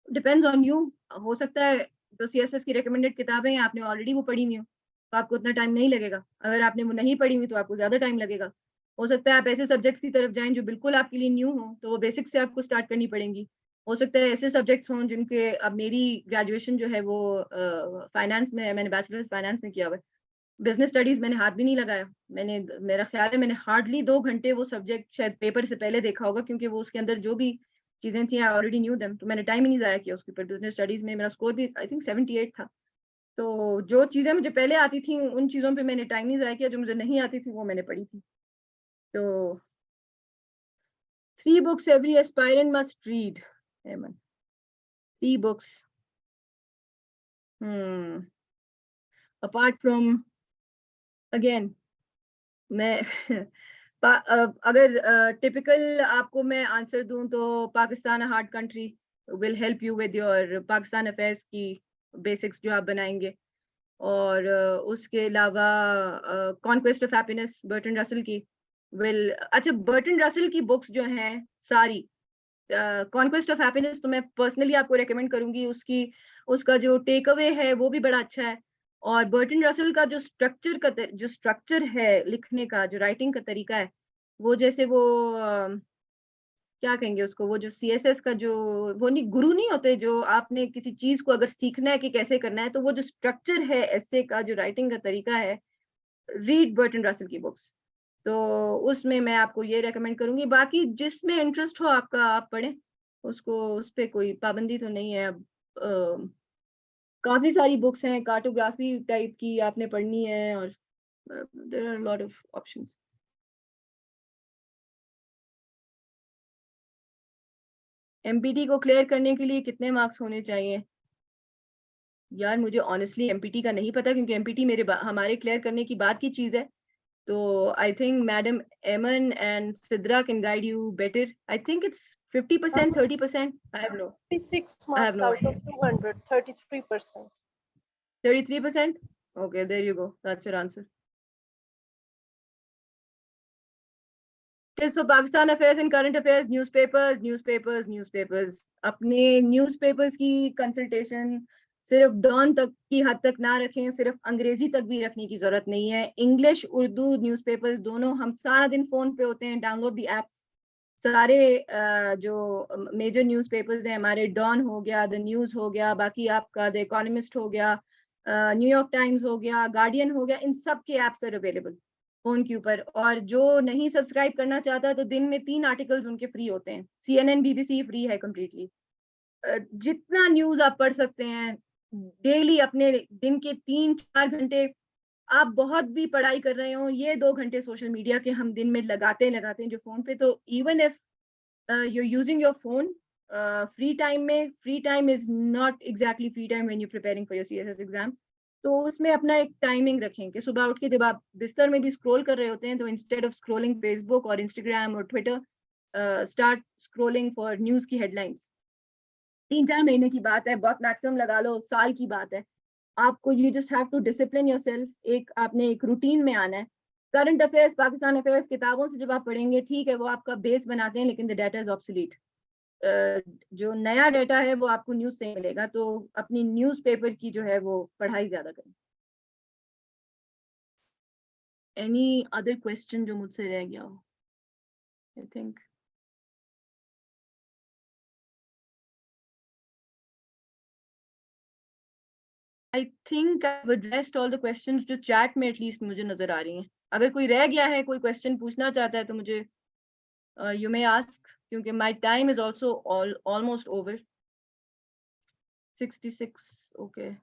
Depends on you. हो सकता है जो CSS की रिकमेंडेड किताबें हैं आपने ऑलरेडी वो पढ़ी हुई हो, तो आपको उतना टाइम नहीं लगेगा। अगर आपने वो नहीं पढ़ी हुई तो आपको ज्यादा टाइम लगेगा। हो सकता है आप ऐसे सब्जेक्ट्स की तरफ जाएं जो बिल्कुल आपके लिए न्यू हो, तो वो बेसिक से आपको स्टार्ट करनी पड़ेंगी। हो सकता है ऐसे सब्जेक्ट्स हों जिनके, अब मेरी ग्रेजुएशन जो है वो फाइनेंस में है, मैंने बैचलर्स फाइनेंस में किया हुआ है। बिजनेस स्टडीज मैंने हाथ भी नहीं लगाया। मेरा ख्याल है मैंने हार्डली 2 घंटे वो सब्जेक्ट शायद पेपर से पहले देखा होगा, क्योंकि वो उसके अंदर जो भी चीजें थी आई ऑलरेडी न्यू देम, तो मैंने टाइम ही नहीं जाया किया उसके ऊपर। बिजनेस स्टडीज में मेरा स्कोर भी आई थिंक 78 था, तो जो चीजें मुझे पहले आती थी उन चीजों पे मैंने टाइम नहीं जाया किया, जो मुझे नहीं आती थी वो मैंने पढ़ी थी। तो 3 books every aspirant must read, Eamon. 3 books apart from, again मैं अगर टिपिकल आपको मैं आंसर दूं तो Pakistan hard country will help you with your Pakistan affairs की बेसिक्स जो आप बनाएंगे। और उसके अलावा conquest of happiness Burton Russell की विल, अच्छा बर्टन रसल की बुक्स जो हैं सारी, कॉन्क्वेस्ट ऑफ हैप्पीनेस तो मैं पर्सनली आपको रेकमेंड करूंगी, उसका जो टेक अवे है वो भी बड़ा अच्छा है। और बर्टन रसल का जो स्ट्रक्चर है लिखने का, जो राइटिंग का तरीका है, वो जैसे वो क्या कहेंगे उसको, वो जो CSS का जो वो नहीं, गुरु नहीं होते, जो आपने किसी चीज को अगर सीखना है कि कैसे करना है, तो वो जो स्ट्रक्चर है एसे का, जो राइटिंग का तरीका है, रीड बर्टन रसल की बुक्स। तो उसमें मैं आपको ये रेकमेंड करूंगी। बाकी जिसमें इंटरेस्ट हो आपका आप पढ़ें, उसको, उस पर कोई पाबंदी तो नहीं है। अब काफी सारी बुक्स हैं, कार्टोग्राफी टाइप की आपने पढ़नी है, और there are lot of options. MPT को क्लियर करने के लिए कितने मार्क्स होने चाहिए? यार मुझे ऑनेस्टली MPT का नहीं पता, क्योंकि MPT हमारे क्लियर करने की बाद की चीज है। तो आई थिंक मैडम एमन and Sidra can guide you better. I think it's 50%, 30%, I have no. 36 marks no out of 200, 33%. 33%? Okay, there you go. That's your answer. Tips for Pakistan affairs and current affairs, newspapers. अपने newspapers की consultation सिर्फ don तक की हद तक ना रखें, सिर्फ अंग्रेजी तक भी रखने की जरूरत नहीं है. इंग्लिश, उर्दू न्यूज़पेपर्स दोनों, हम सारा दिन फोन पे होते हैं, डाउनलोड दी एप्स. सारे जो मेजर न्यूज़पेपर्स हैं हमारे, डॉन हो गया, द न्यूज़ हो गया, बाकी आपका द इकोनॉमिस्ट हो गया, न्यूयॉर्क टाइम्स हो गया, गार्डियन हो गया, इन सब के एप्स आर अवेलेबल फोन के ऊपर. और जो नहीं सब्सक्राइब करना चाहता तो दिन में 3 आर्टिकल्स उनके फ्री होते हैं. CNN BBC फ्री है कंप्लीटली. जितना न्यूज़ आप पढ़ सकते हैं डेली, अपने दिन के 3-4 घंटे, आप बहुत भी पढ़ाई कर रहे हो, ये 2 घंटे सोशल मीडिया के हम दिन में लगाते हैं जो फोन पे. तो even if you using your phone free time में, free time is not exactly free time when you preparing for your CSS exam. तो उसमें अपना एक टाइमिंग रखें कि सुबह उठ के जब आप बिस्तर में भी स्क्रॉल कर रहे होते हैं, तो इंस्टेड ऑफ स्क्रॉलिंग फेसबुक और इंस्टाग्राम और Twitter, start scrolling for news की हेडलाइंस. 3-4 महीने की बात है, बहुत मैक्सिमम लगा लो साल की बात है. आपको you just have to discipline yourself. आपने एक रूटीन में आना है. करंट अफेयर्स, पाकिस्तान अफेयर्स किताबों से जब आप पढ़ेंगे, ठीक है, वो आपका बेस बनाते हैं, लेकिन द डाटा इज ऑब्सोलीट. जो नया डाटा है वो आपको न्यूज़ से मिलेगा. तो अपनी न्यूज़पेपर की जो है वो पढ़ाई ज्यादा करें. एनी अदर क्वेश्चन जो मुझसे रह गया हो? I think I've addressed all the questions जो चैट में एटलीस्ट मुझे नजर आ रही हैं. अगर कोई रह गया है, कोई क्वेश्चन पूछना चाहता है, तो मुझे you may ask, क्योंकि my time is also almost over. 66, okay.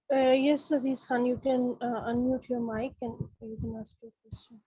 Yes, Aziz Khan, you can unmute your mic and you can ask your question.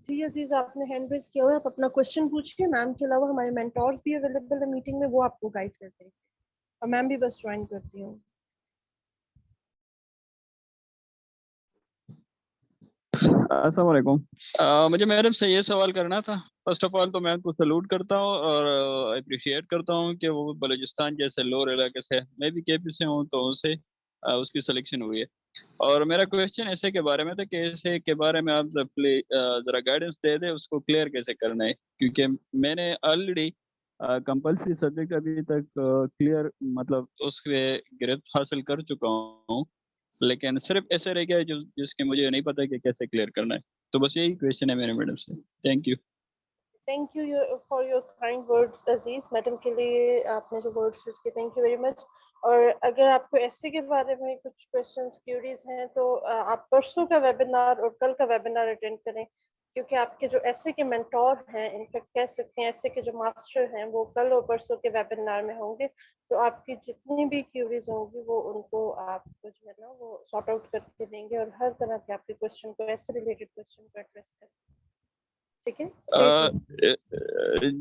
जी अजीज, आपने हैंड रेज किया हुआ है, आप अपना क्वेश्चन पूछिए. मैम के अलावा हमारे मेंटोर्स भी अवेलेबल है मीटिंग में, वो आपको गाइड करते हैं, और मैम भी बस ज्वाइन करती हूँ. अस्सलाम वालेकुम. मुझे मैडम से ये सवाल करना था. फर्स्ट ऑफ ऑल तो मैं उनको सल्यूट करता हूँ और अप्रिशिएट करता हूँ कि वो बलूचिस्तान जैसे लोअर इलाके से, मैं भी KP से हूँ, तो उनसे उसकी सिलेक्शन हुई है. और मेरा क्वेश्चन ऐसे के बारे में था कि ऐसे के बारे में आप ज़रा गाइडेंस दे दें, उसको क्लियर कैसे करना है, क्योंकि मैंने ऑलरेडी कंपल्सरी सब्जेक्ट अभी तक क्लियर मतलब उसके गिरफ्त हासिल कर चुका हूँ, लेकिन सिर्फ ऐसे रह गया जो जिसके मुझे नहीं पता कि कैसे क्लियर करना है. तो बस यही क्वेश्चन है मेरे मैडम से. Thank you. Thank you for your kind words Aziz. Madam के लिए आपने जो वर्ड्स यूज किए, थैंक यू वेरी मच. और अगर आपको ऐसे के बारे में कुछ क्वेश्चंस क्यूरीज हैं, तो आप परसों का वेबिनार और कल का वेबिनार अटेंड करें, क्योंकि आपके जो ऐसे के मेंटोर हैं, इनफैक्ट कह सकते हैं ऐसे के जो मास्टर हैं, वो कल और परसों के वेबिनार में होंगे. तो आपकी जितनी भी क्यूरीज होंगी वो उनको आप जो है ना वो सॉर्ट आउट करके देंगे, और हर तरह के आपके क्वेश्चन को, ऐसे रिलेटेड क्वेश्चन को एड्रेस करेंगे. ठीक है.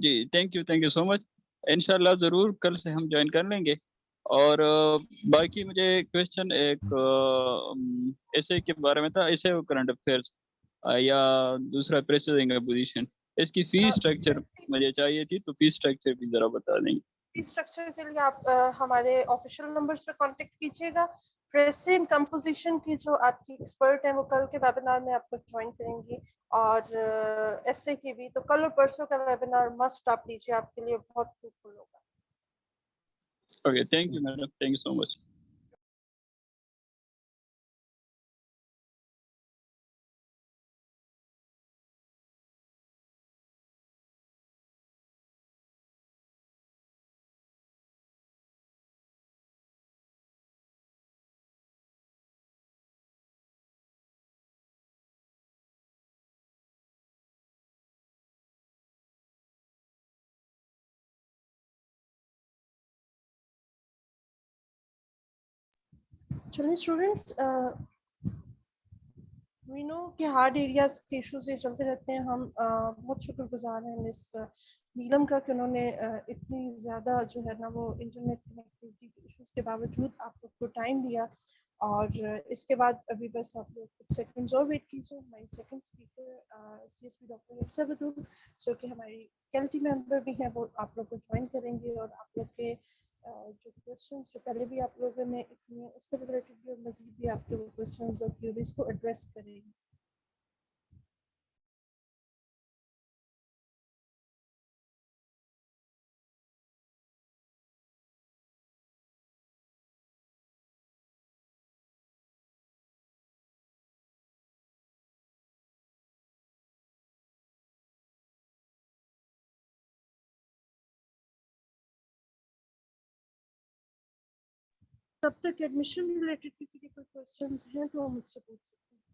जी थैंक यू सो मच. इंशाल्लाह ज़रूर कल से हम ज्वाइन कर लेंगे. और बाकी मुझे क्वेश्चन एक ऐसे के बारे में था, ऐसे करंट अफेयर्स या दूसरा प्रेसिडेंट पोजीशन. इसकी फीस स्ट्रक्चर मुझे चाहिए थी, तो फीस स्ट्रक्चर भी जरा बता देंगे। फीस स्ट्रक्चर के लिए आप हमारे ऑफिशियल नंबर्स पे कांटेक्ट कीजिएगा। प्रेजेंट कंपोजिशन की जो आपकी एक्सपर्ट हैं वो कल के वेबिनार में आपको ज्वाइन करेंगी, और ऐसे की भी तो कल और परसों का वेबिनार मस्ट आप लीजिए, आपके लिए बहुत फ्रूटफुल होगा। Okay, thank you madam, thank you so much. चलिए स्टूडेंट्स, वी नो कि हार्ड एरियाज के इश्यूज ये चलते रहते हैं। हम बहुत शुक्रगुजार हैं मिस नीलम का कि उन्होंने इतनी ज़्यादा जो है ना वो इंटरनेट कनेक्टिविटी के इश्यूज के बावजूद आप लोग को टाइम दिया। और इसके बाद अभी बस आप लोग कुछ सेकंड्स और वेट कीजिए। हमारी second speaker CSP doctor Hifsa Batool, जो कि हमारी फैकल्टी मेंबर भी हैं, वो आप लोग को ज्वाइन करेंगे और आप लोग के जो क्वेश्चंस जो पहले भी आप लोगों ने इतने उससे रिलेटेड भी और मजीद भी आपके वो क्वेश्चंस और क्यूरीज को एड्रेस करेंगे। तब तक एडमिशन रिलेटेड किसी के कोई क्वेश्चंस हैं तो मुझसे पूछ सकते हैं।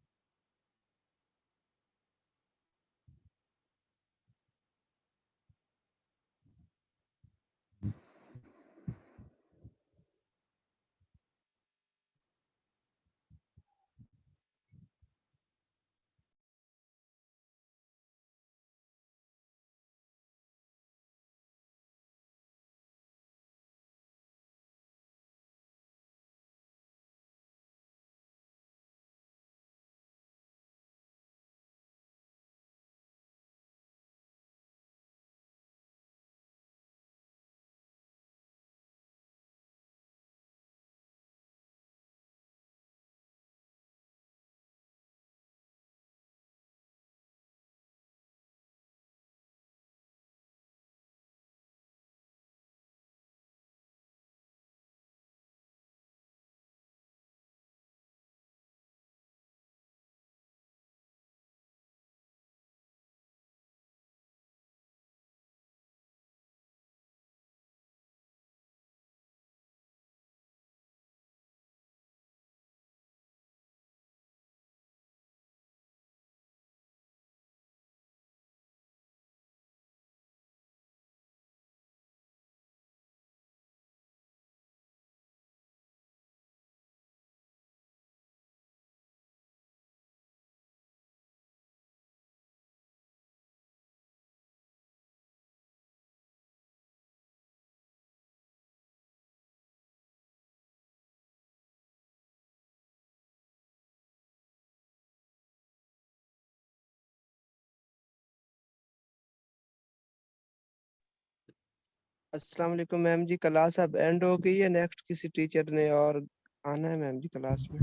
अस्सलाम वालेकुम मैम जी, क्लास अब एंड हो गई है। नेक्स्ट किसी टीचर ने और आना है मैम जी क्लास में।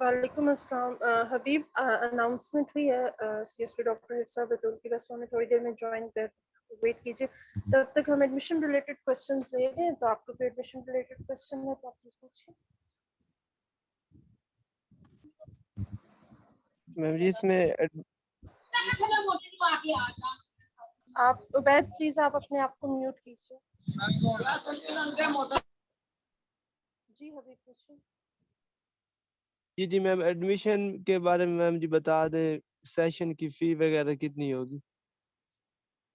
वालेकुम अस्सलाम। हबीब, अनाउंसमेंट हुई है CSP डॉक्टर हिफ्सा बतूल की, बस हमें थोड़ी देर में ज्वाइन कर वेट कीजिए। तब तक हम एडमिशन रिलेटेड क्वेश्चंस ले रहे हैं, तो आपको कोई एडमिशन रिलेटेड क्वेश्चन है तो आप प्लीज पूछिए। मैम जी इसमें आप उबैद प्लीज आप अपने आप को म्यूट कीजिए। जी हबीब पूछिए। जी मैम, एडमिशन के बारे में मैम जी बता दें, सेशन की फी वगैरह कितनी होगी?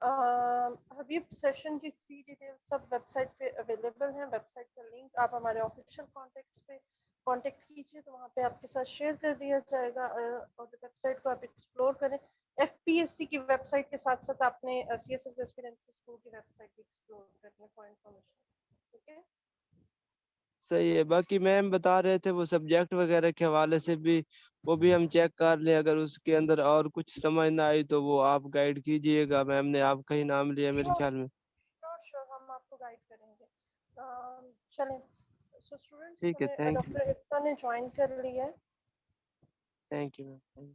हबीब, सेशन की फी डिटेल सब वेबसाइट पे अवेलेबल हैं। वेबसाइट का लिंक आप हमारे ऑफिशियल कॉन्टेक्ट्स पे कांटेक्ट कीजिए तो वहाँ पे आपके साथ शेयर कर दिया जाएगा। और वेबसाइट को आप एक्सप्लोर करें। FPSC की वेबसाइट के साथ साथ आपने CSS एस्पिरेंसी स्कूल की वेबसाइट भी एक्सप्लोर करनी है फॉर इंफॉर्मेशन। ठीक है। सही है। बाकी मैम बता रहे थे वो सब्जेक्ट वगैरह के हवाले से भी, वो भी हम चेक कर लें। अगर उसके अंदर और कुछ समझ ना आई तो वो आप गाइड कीजिएगा। मैम ने आपका ही नाम लिया मेरे ख्याल में। श्योर हम आपको गाइड करेंगे। चलें, सो स्टूडेंट्स ठीक है, हमें थैंक यू। डॉक्टर हिफ्सा ने ज्वाइन कर लिया है। Thank you ma'am.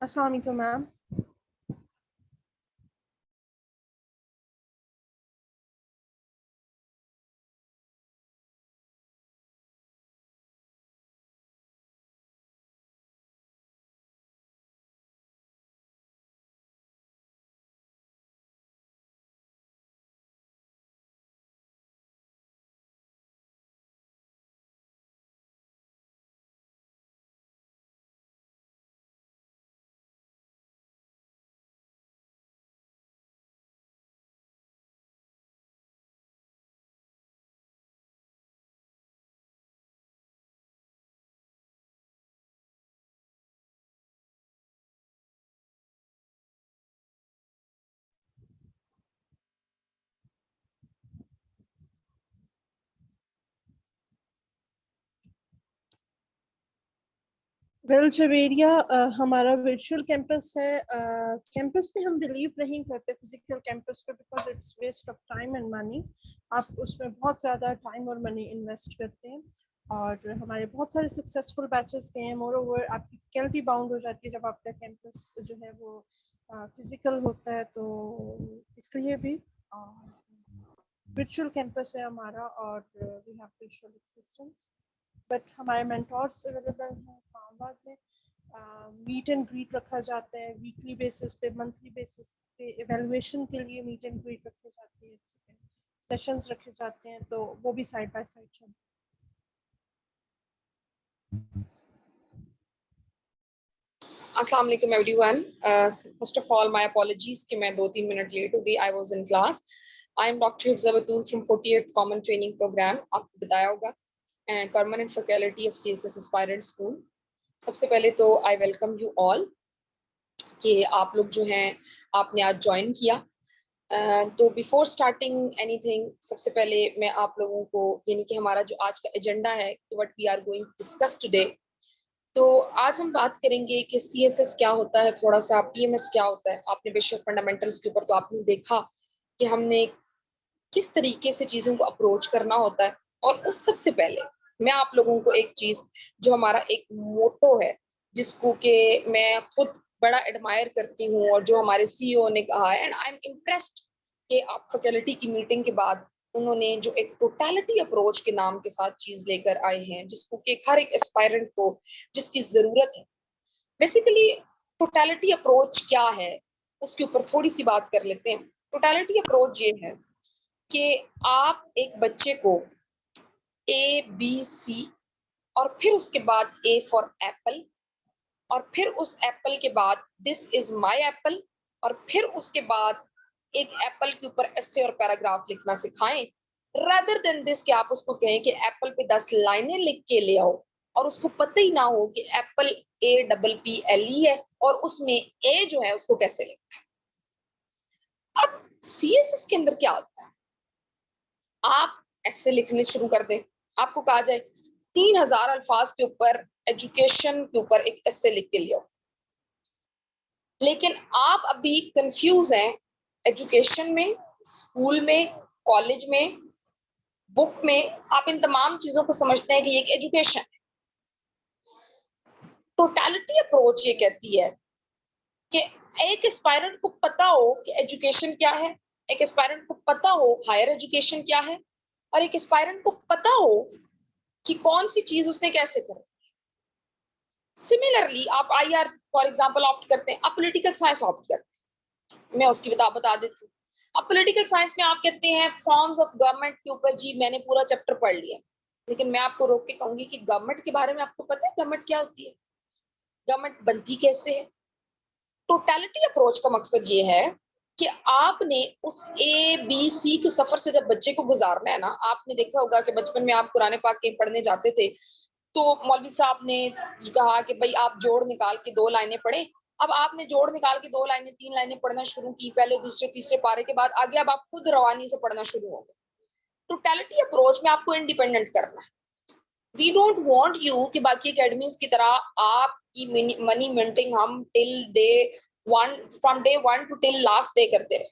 अस्सलाम वालेकुम मैम। वेल जवेरिया हमारा वर्चुअल कैंपस है। कैंपस पे हम बिलीव नहीं करते फिजिकल कैंपस पे, because it's waste of time and money. आप उसमें बहुत ज़्यादा टाइम और मनी इन्वेस्ट करते हैं, और हमारे बहुत सारे सक्सेसफुल बैचेस गए हैं। मोर ओवर आपकी फैकल्टी बाउंड हो जाती है जब आपका कैंपस जो है वो फिजिकल होता है, तो इसलिए भी वर्चुअल कैंपस है हमारा, और we have virtual assistants. But हमारे मेंटोर्स अवेलेबल हैं इस्लामाबाद में। मीट एंड ग्रीट रखा जाता है वीकली बेसिस पे, मंथली बेसिस पे एवेलुएशन के लिए मीट एंड ग्रीट रखे जाते हैं, सेशंस रखे जाते हैं, तो वो भी साइड बाय साइड चलते हैं। Assalamu alaikum everyone. First of all, my apologies कि मैं 2-3 मिनट लेट हो गई. I was in class. I am Dr. Hifza Batool from 48th Common Training Program. आपको बताया होगा, and Permanent Faculty of CSS Aspirant School. सबसे पहले तो I welcome you all कि आप लोग जो हैं आपने आज ज्वाइन किया। तो बिफोर स्टार्टिंग एनीथिंग, सबसे पहले मैं आप लोगों को, यानी कि हमारा जो आज का एजेंडा है, what we are going to discuss today, तो आज हम बात करेंगे कि सीएसएस क्या होता है, थोड़ा सा पीएमएस क्या होता है। आपने बेशक फंडामेंटल्स के ऊपर तो आपने देखा कि हमने किस तरीके से चीजों को अप्रोच करना होता है। और उस सबसे पहले मैं आप लोगों को एक चीज, जो हमारा एक मोटो है, जिसको कि मैं खुद बड़ा एडमायर करती हूँ, और जो हमारे सीईओ ने कहा है, एंड आई एम इम्प्रेस्ड कि आप फैकल्टी की मीटिंग के बाद उन्होंने जो एक टोटलिटी अप्रोच के नाम के साथ चीज लेकर आए हैं, जिसको कि हर एक एस्पायरेंट को जिसकी जरूरत है। बेसिकली टोटलिटी अप्रोच क्या है, उसके ऊपर थोड़ी सी बात कर लेते हैं। टोटलिटी अप्रोच ये है कि आप एक बच्चे को ABC, और फिर उसके बाद A फॉर एप्पल, और फिर उस एप्पल के बाद दिस इज माय एप्पल, और फिर उसके बाद एक एप्पल के ऊपर एसे और पैराग्राफ लिखना सिखाएं, रादर देन दिस कि आप उसको कहें कि एप्पल पे 10 लाइनें लिख के ले आओ, और उसको पता ही ना हो कि एप्पल APPLE है, और उसमें ए जो है उसको कैसे लिखना है। अब सीएसएस के अंदर क्या होता है, आप ऐसे लिखने शुरू कर दें, आपको कहा जाए 3000 अल्फाज के ऊपर एजुकेशन के ऊपर एक एसे लिख के लियो, लेकिन आप अभी कंफ्यूज हैं एजुकेशन में, स्कूल में, कॉलेज में, बुक में, आप इन तमाम चीजों को समझते हैं कि एक एजुकेशन है। टोटलिटी अप्रोच ये कहती है कि एक एस्पायरेंट को पता हो कि एजुकेशन क्या है, एक एस्पायरेंट को पता हो हायर एजुकेशन क्या है, और एक एस्पायरेंट को पता हो कि कौन सी चीज उसने कैसे करनी। सिमिलरली आप IR फॉर एग्जांपल ऑप्ट करते हैं, आप पॉलिटिकल साइंस ऑप्ट करते हैं, मैं उसकी बता देती हूँ। अब पॉलिटिकल साइंस में आप कहते हैं फॉर्म्स ऑफ गवर्नमेंट के ऊपर, जी मैंने पूरा चैप्टर पढ़ लिया, लेकिन मैं आपको रोक के कहूंगी कि गवर्नमेंट के बारे में आपको पता है गवर्नमेंट क्या होती है, गवर्नमेंट बनती कैसे है। टोटलिटी अप्रोच का मकसद ये है कि आपने उस ABC के सफर से जब बच्चे को गुजारना है ना, आपने देखा होगा कि बचपन में आप कुरान पाक के पढ़ने जाते थे, तो मौलवी साहब ने कहा कि भाई आप जोड़ निकाल के 2 लाइनें पढ़े। अब आपने जोड़ निकाल के 2 लाइनें 3 लाइनें पढ़ना शुरू की, पहले दूसरे तीसरे पारे के बाद आगे अब आप खुद रवानी से पढ़ना शुरू हो गए। टोटलिटी अप्रोच में आपको इंडिपेंडेंट करना है। वी डोंट वांट यू कि बाकी एकेडमीज की तरह आपकी मनी मिंटिंग हम till day one, from day one to till last day करते रहे।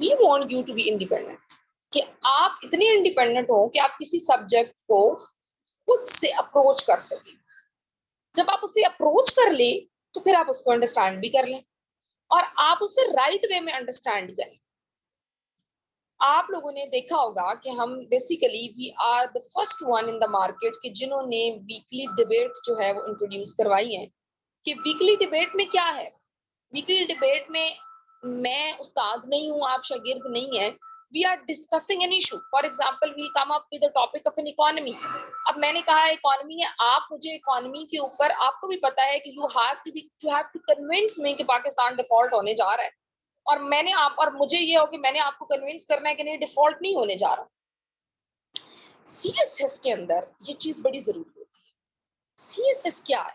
We want you to be independent, कि आप इतने इंडिपेंडेंट हो कि आप किसी सब्जेक्ट को खुद से अप्रोच कर सकें। जब आप उसे अप्रोच कर ले तो फिर आप उसको अंडरस्टैंड भी कर लें और आप उसे राइट वे में अंडरस्टैंड करें। आप लोगों ने देखा होगा कि हम basically we are the first one in the market कि जिन्होंने वीकली डिबेट जो है वो इंट्रोड्यूस करवाई है। कि वीकली डिबेट में क्या है, वीकली डिबेट में मैं उस्ताद नहीं हूं, आप शागिर्द नहीं है, we are discussing an issue. For example we come up with the topic of an economy. अब मैंने कहा इकोनॉमी है, आप मुझे इकोनॉमी के ऊपर, आपको भी पता है कि you have to convince me कि पाकिस्तान डिफॉल्ट होने जा रहा है, और मुझे ये हो कि मैंने आपको कन्विंस करना है कि नहीं डिफॉल्ट नहीं होने जा रहा। सीएसएस के अंदर ये चीज बड़ी जरूरी होती है। सीएसएस क्या है?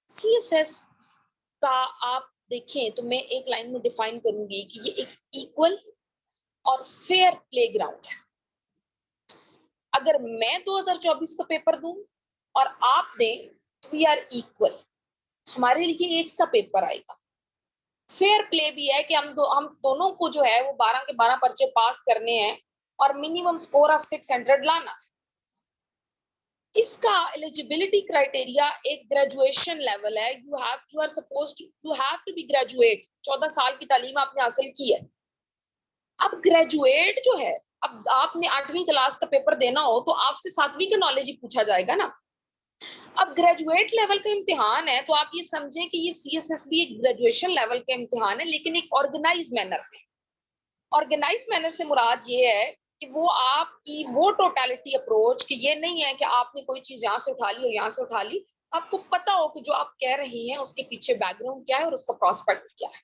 सीएसएस का आप देखें तो मैं एक लाइन में डिफाइन करूंगी कि ये एक इक्वल और फेयर प्लेग्राउंड है। अगर मैं 2024 का पेपर दूं और आप दें तो वी आर इक्वल, हमारे लिए एक सा पेपर आएगा। फेयर प्ले भी है कि हम दोनों को जो है वो 12 के 12 पर्चे पास करने हैं और मिनिमम स्कोर ऑफ 600 लाना है। इसका एलिजिबिलिटी क्राइटेरिया एक ग्रेजुएशन लेवल है। You are supposed to have to be graduate. 14 साल की तालीम आपने हासिल की है। अब ग्रेजुएट जो है, अब आपने 8वीं क्लास का पेपर देना हो तो आपसे 7वीं का नॉलेज ही पूछा जाएगा ना। अब ग्रेजुएट लेवल का इम्तिहान है तो आप ये समझें कि ये सीएसएस भी एक ग्रेजुएशन लेवल का इम्तिहान है, लेकिन एक ऑर्गेनाइज मैनर में। ऑर्गेनाइज मैनर से मुराद ये है कि वो आपकी वो टोटलिटी अप्रोच, कि ये नहीं है कि आपने कोई चीज यहाँ से उठा ली और यहाँ से उठा ली। आपको पता हो कि जो आप कह रही हैं उसके पीछे बैकग्राउंड क्या है और उसका प्रोस्पेक्ट क्या है।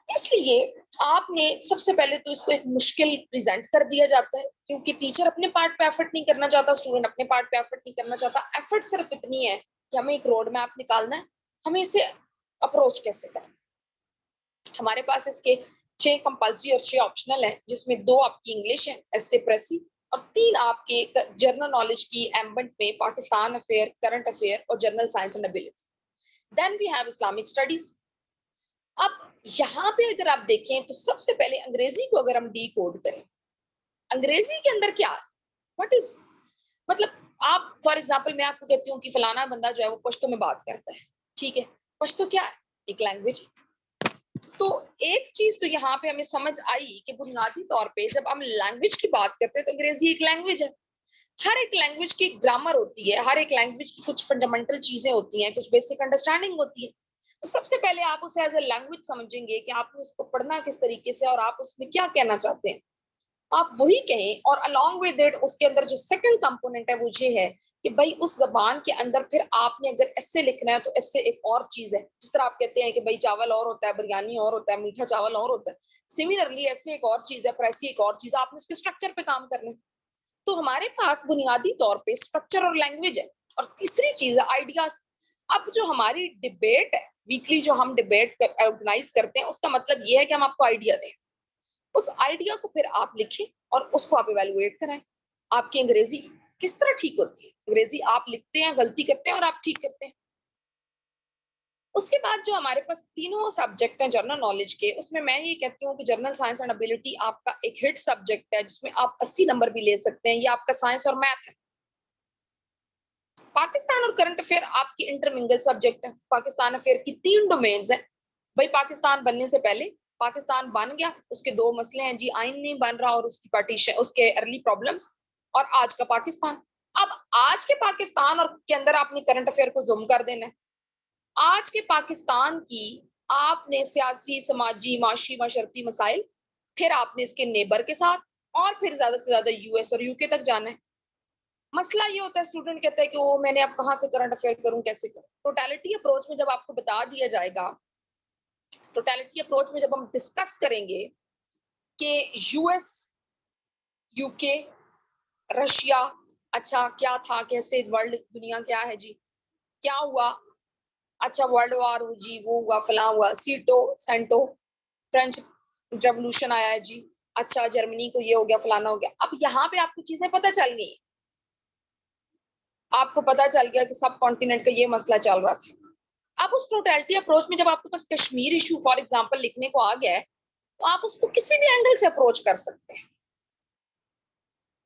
इसलिए आपने सबसे पहले तो इसको एक मुश्किल प्रेजेंट कर दिया जाता है, क्योंकि टीचर अपने पार्ट पे एफर्ट नहीं करना चाहता, स्टूडेंट अपने पार्ट पे एफर्ट नहीं करना चाहता। एफर्ट सिर्फ इतनी है कि हमें एक रोड मैप निकालना है, हमें इसे अप्रोच कैसे करें। हमारे पास इसके 6 कंपल्सरी और 6 ऑप्शनल है, जिसमें 2 आपकी इंग्लिश है एसए प्रेसी, और 3 आपके जनरल नॉलेज की एम्बेंट में पाकिस्तान अफेयर, करंट अफेयर और general science and ability. Then we have Islamic studies. अब यहाँ पे अगर आप देखें तो सबसे पहले अंग्रेजी को अगर हम डी कोड करें, अंग्रेजी के अंदर क्या है, व्हाट इज, मतलब आप फॉर एग्जांपल मैं आपको कहती हूँ कि फलाना बंदा जो है वो पश्तो में बात करता है, ठीक है, पश्तो क्या है, एक लैंग्वेज। तो एक चीज तो यहाँ पे हमें समझ आई कि बुनियादी तौर पे जब हम लैंग्वेज की बात करते हैं तो अंग्रेजी एक लैंग्वेज है। हर एक लैंग्वेज की ग्रामर होती है, हर एक लैंग्वेज की कुछ फंडामेंटल चीजें होती हैं, कुछ बेसिक अंडरस्टैंडिंग होती है। तो सबसे पहले आप उसे एज ए लैंग्वेज समझेंगे कि आपने उसको पढ़ना किस तरीके से और आप उसमें क्या कहना चाहते हैं, आप वही कहें। और अलॉन्ग विद इट उसके अंदर जो सेकंड कंपोनेंट है वो ये है कि भाई उस जबान के अंदर फिर आपने अगर ऐसे लिखना है तो ऐसे एक और चीज है। जिस तरह आप कहते हैं कि भाई चावल और होता है, बिरयानी और होता है, मीठा चावल और होता है, सिमिलरली ऐसे एक और चीज है, प्रेसी एक और चीज, आपने उसके स्ट्रक्चर पे काम करना है। तो हमारे पास बुनियादी तौर पे स्ट्रक्चर और लैंग्वेज है। और तीसरी चीज है आइडियाज। अब जो हमारी डिबेट है, वीकली जो हम डिबेट ऑर्गेनाइज करते हैं, उसका मतलब ये है कि हम आपको आइडिया दें, उस आइडिया को फिर आप लिखें और उसको आप इवेलुएट कराएं। आपकी अंग्रेजी किस तरह ठीक होती है, अंग्रेजी आप लिखते हैं, गलती करते हैं और आप ठीक करते हैं। उसके बाद जो हमारे पास तीनों सब्जेक्ट हैं जनरल नॉलेज के, उसमें मैं ये कहती हूँ कि जनरल साइंस एंड एबिलिटी आपका एक हिट सब्जेक्ट है, जिसमें आप 80 नंबर भी ले सकते हैं। ये आपका साइंस और मैथ है। पाकिस्तान और करंट अफेयर आपकी इंटरमिंगल सब्जेक्ट है। पाकिस्तान अफेयर की 3 डोमेन्स हैं। भाई पाकिस्तान बनने से पहले, पाकिस्तान बन गया, उसके 2 मसले हैं जी, आइन नहीं बन रहा और उसकी पार्टीशन, उसके अर्ली प्रॉब्लम्स, और आज का पाकिस्तान। अब आज के पाकिस्तान और के अंदर आपने करंट अफेयर को जूम कर देना है। आज के पाकिस्तान की आपने सियासी, समाजी, माशी, माशरती मसाइल, फिर आपने इसके नेबर के साथ, और फिर ज्यादा से ज्यादा यूएस और यूके तक जाना है। मसला ये होता है, स्टूडेंट कहता है कि वो मैंने अब कहाँ से करंट अफेयर करूं, कैसे करूं। टोटलिटी अप्रोच में जब आपको बता दिया जाएगा, टोटलिटी अप्रोच में जब हम डिस्कस करेंगे कि यूएस, यूके, रशिया, अच्छा क्या था, कैसे वर्ल्ड दुनिया क्या है जी, क्या हुआ, अच्छा वर्ल्ड वॉर जी, वो हुआ, फला हुआ, सीटो सेंटो, फ्रेंच रेवोल्यूशन आया है जी, अच्छा जर्मनी को ये हो गया, फलाना हो गया। अब यहाँ पे आपको चीजें पता चल गई, आपको पता चल गया कि सब कॉन्टिनेंट का ये मसला चल रहा था। अब उस टोटलिटी अप्रोच में जब आपके पास कश्मीर इशू फॉर एग्जांपल लिखने को आ गया है, तो आप उसको किसी भी एंगल से अप्रोच कर सकते हैं।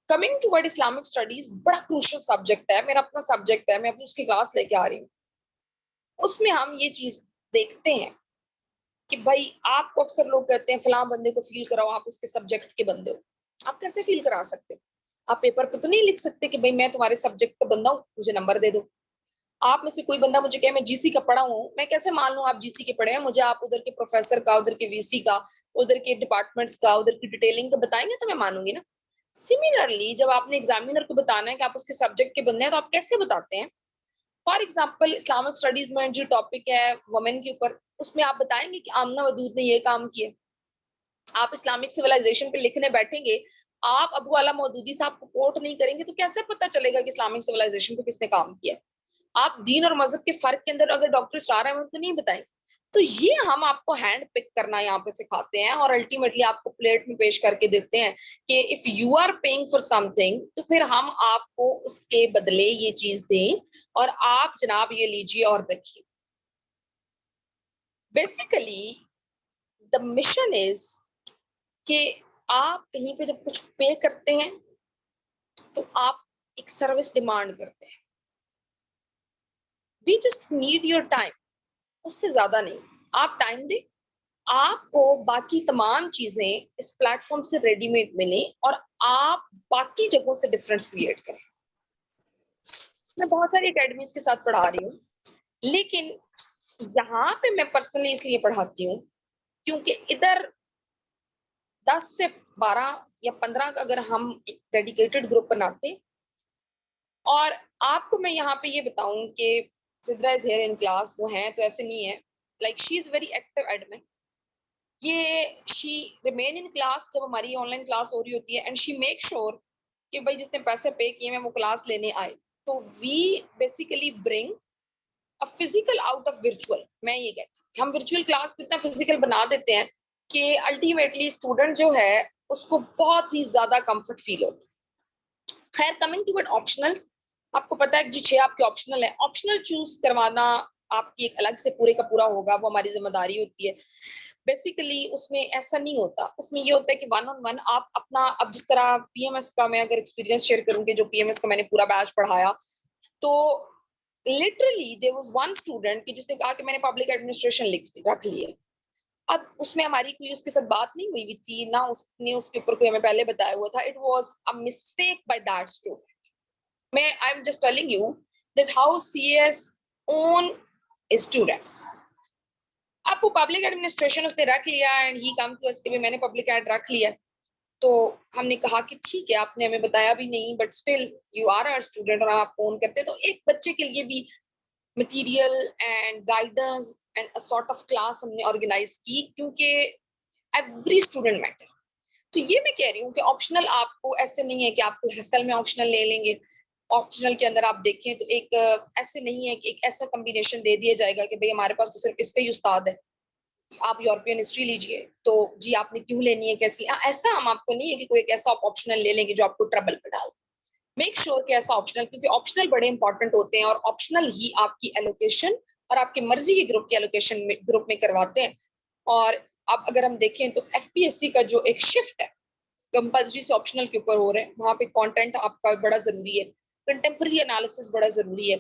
कमिंग टूवर्ड इस्लामिक स्टडीज बड़ा क्रूशियल सब्जेक्ट है, मेरा अपना सब्जेक्ट है, मैं अपनी उसकी क्लास लेके आ रही हूँ। उसमें हम ये चीज देखते हैं कि भाई आपको अक्सर लोग कहते हैं फलां बंदे को फील कराओ, आप उसके सब्जेक्ट के बंदे हो। आप कैसे फील करा सकते हो? आप पेपर पे तो नहीं लिख सकते कि भाई मैं तुम्हारे सब्जेक्ट का बंदा हूँ, मुझे नंबर दे दो। आप में से कोई बंदा मुझे कहे मैं जीसी का पढ़ा हूँ, मैं कैसे मान लूं आप जीसी के पढ़े हैं? मुझे आप उधर के प्रोफेसर का, उधर के वीसी का, उधर के डिपार्टमेंट्स का, उधर की डिटेलिंग का बताएंगे तो मैं मानूंगी ना। सिमिलरली जब आपने एग्जामिनर को बताना है कि आप उसके सब्जेक्ट के बंदे हैं, तो आप कैसे बताते हैं? फॉर एग्जाम्पल इस्लामिक स्टडीज में जो टॉपिक है वुमेन के ऊपर, उसमें आप बताएंगे कि आमना वदूद ने ये काम किया। आप इस्लामिक सिविलाइजेशन पे लिखने बैठेंगे, आप अबू आला मौदूदी साहब को कोट नहीं करेंगे तो कैसे पता चलेगा कि इस्लामिक सिविलाइजेशन पे किसने काम किया? आप दीन और मजहब के फर्क के अंदर अगर डॉक्टर स्टार अहमद तो नहीं बताएंगे। तो ये हम आपको हैंड पिक करना यहाँ पे सिखाते हैं और अल्टीमेटली आपको प्लेट में पेश करके देते हैं कि if you are paying for something, तो फिर हम आपको उसके बदले ये चीज दें और आप जनाब ये लीजिए और रखिए। बेसिकली द मिशन इज कि आप कहीं पे जब कुछ पे करते हैं तो आप एक सर्विस डिमांड करते हैं। We just need your time, उससे ज्यादा नहीं। आप टाइम दें, आपको बाकी तमाम चीजें इस प्लेटफॉर्म से रेडीमेड मिले और आप बाकी जगहों से डिफरेंस क्रिएट करें। मैं बहुत सारी एकेडमीज के साथ पढ़ा रही हूँ, लेकिन यहाँ पे मैं पर्सनली इसलिए पढ़ाती हूँ क्योंकि इधर 10 से 12 या 15 का अगर हम एक डेडिकेटेड ग्रुप बनाते, और आपको मैं यहाँ पे ये बताऊं कि Sidra is here in class, वो हैं तो ऐसे नहीं है, like she is very active admin. ये शी रिमेन इन क्लास जब हमारी ऑनलाइन क्लास हो रही होती है, एंड शी मेक श्योर कि भाई जिसने पैसे पे किए हैं वो क्लास लेने आए। तो we basically bring a physical out of virtual. मैं ये कहती हूँ हम वर्चुअल क्लास को इतना फिजिकल बना देते हैं कि अल्टीमेटली स्टूडेंट जो है उसको बहुत ही ज्यादा कंफर्ट फील होता है। खैर कमिंग टूवर्ड ऑप्शनल्स, आपको पता है कि जो 6 आपके ऑप्शनल है, ऑप्शनल चूज करवाना आपकी एक अलग से पूरे का पूरा होगा, वो हमारी जिम्मेदारी होती है। बेसिकली उसमें ऐसा नहीं होता, उसमें ये होता है कि 1-on-1 आप अपना, अब जिस तरह पीएमएस का मैं अगर एक्सपीरियंस शेयर करूंगी, जो पीएमएस का मैंने पूरा बैच पढ़ाया, तो literally there was one student कि जिसने कहा कि मैंने पब्लिक एडमिनिस्ट्रेशन रख लिया। अब उसमें हमारी कोई उसके साथ बात नहीं हुई थी ना, उसने उसके ऊपर कोई हमें पहले बताया हुआ था। It was a mistake by that student. मैं I am just telling you that how CS own students. अब वो पब्लिक एडमिनिस्ट्रेशन उसने रख लिया and he come to us कि मैंने पब्लिक एड रख लिया। तो हमने कहा कि ठीक है, आपने हमें बताया भी नहीं, but still you are our student और आप फोन करते हैं, तो एक बच्चे के लिए भी material and guidance and a sort of class हमने ऑर्गेनाइज की, क्योंकि एवरी स्टूडेंट मैटर। तो ये मैं कह रही हूँ कि ऑप्शनल आपको ऐसे नहीं है कि आपको हसल में ऑप्शनल ले लेंगे। ऑप्शनल के अंदर आप देखें तो एक ऐसे नहीं है कि एक ऐसा कॉम्बिनेशन दे दिया जाएगा कि भाई हमारे पास तो सिर्फ इसका ही उस्ताद है, आप यूरोपियन हिस्ट्री लीजिए, तो जी आपने क्यों लेनी है, कैसी, ऐसा हम आपको नहीं है कि कोई एक ऐसा ऑप्शनल ले लेंगे जो आपको ट्रबल में डाल। मेक श्योर कि ऐसा ऑप्शनल, क्योंकि ऑप्शनल बड़े इंपॉर्टेंट होते हैं और ऑप्शनल ही आपकी एलोकेशन और आपकी मर्जी के ग्रुप की एलोकेशन में ग्रुप में करवाते हैं। और अब अगर हम देखें तो एफपीएससी का जो एक शिफ्ट है कंपल्सरी से ऑप्शनल के ऊपर हो रहे हैं, वहां पे कंटेंट आपका बड़ा जरूरी है, कंटेम्प्रेरी एनालिसिस बड़ा जरूरी है।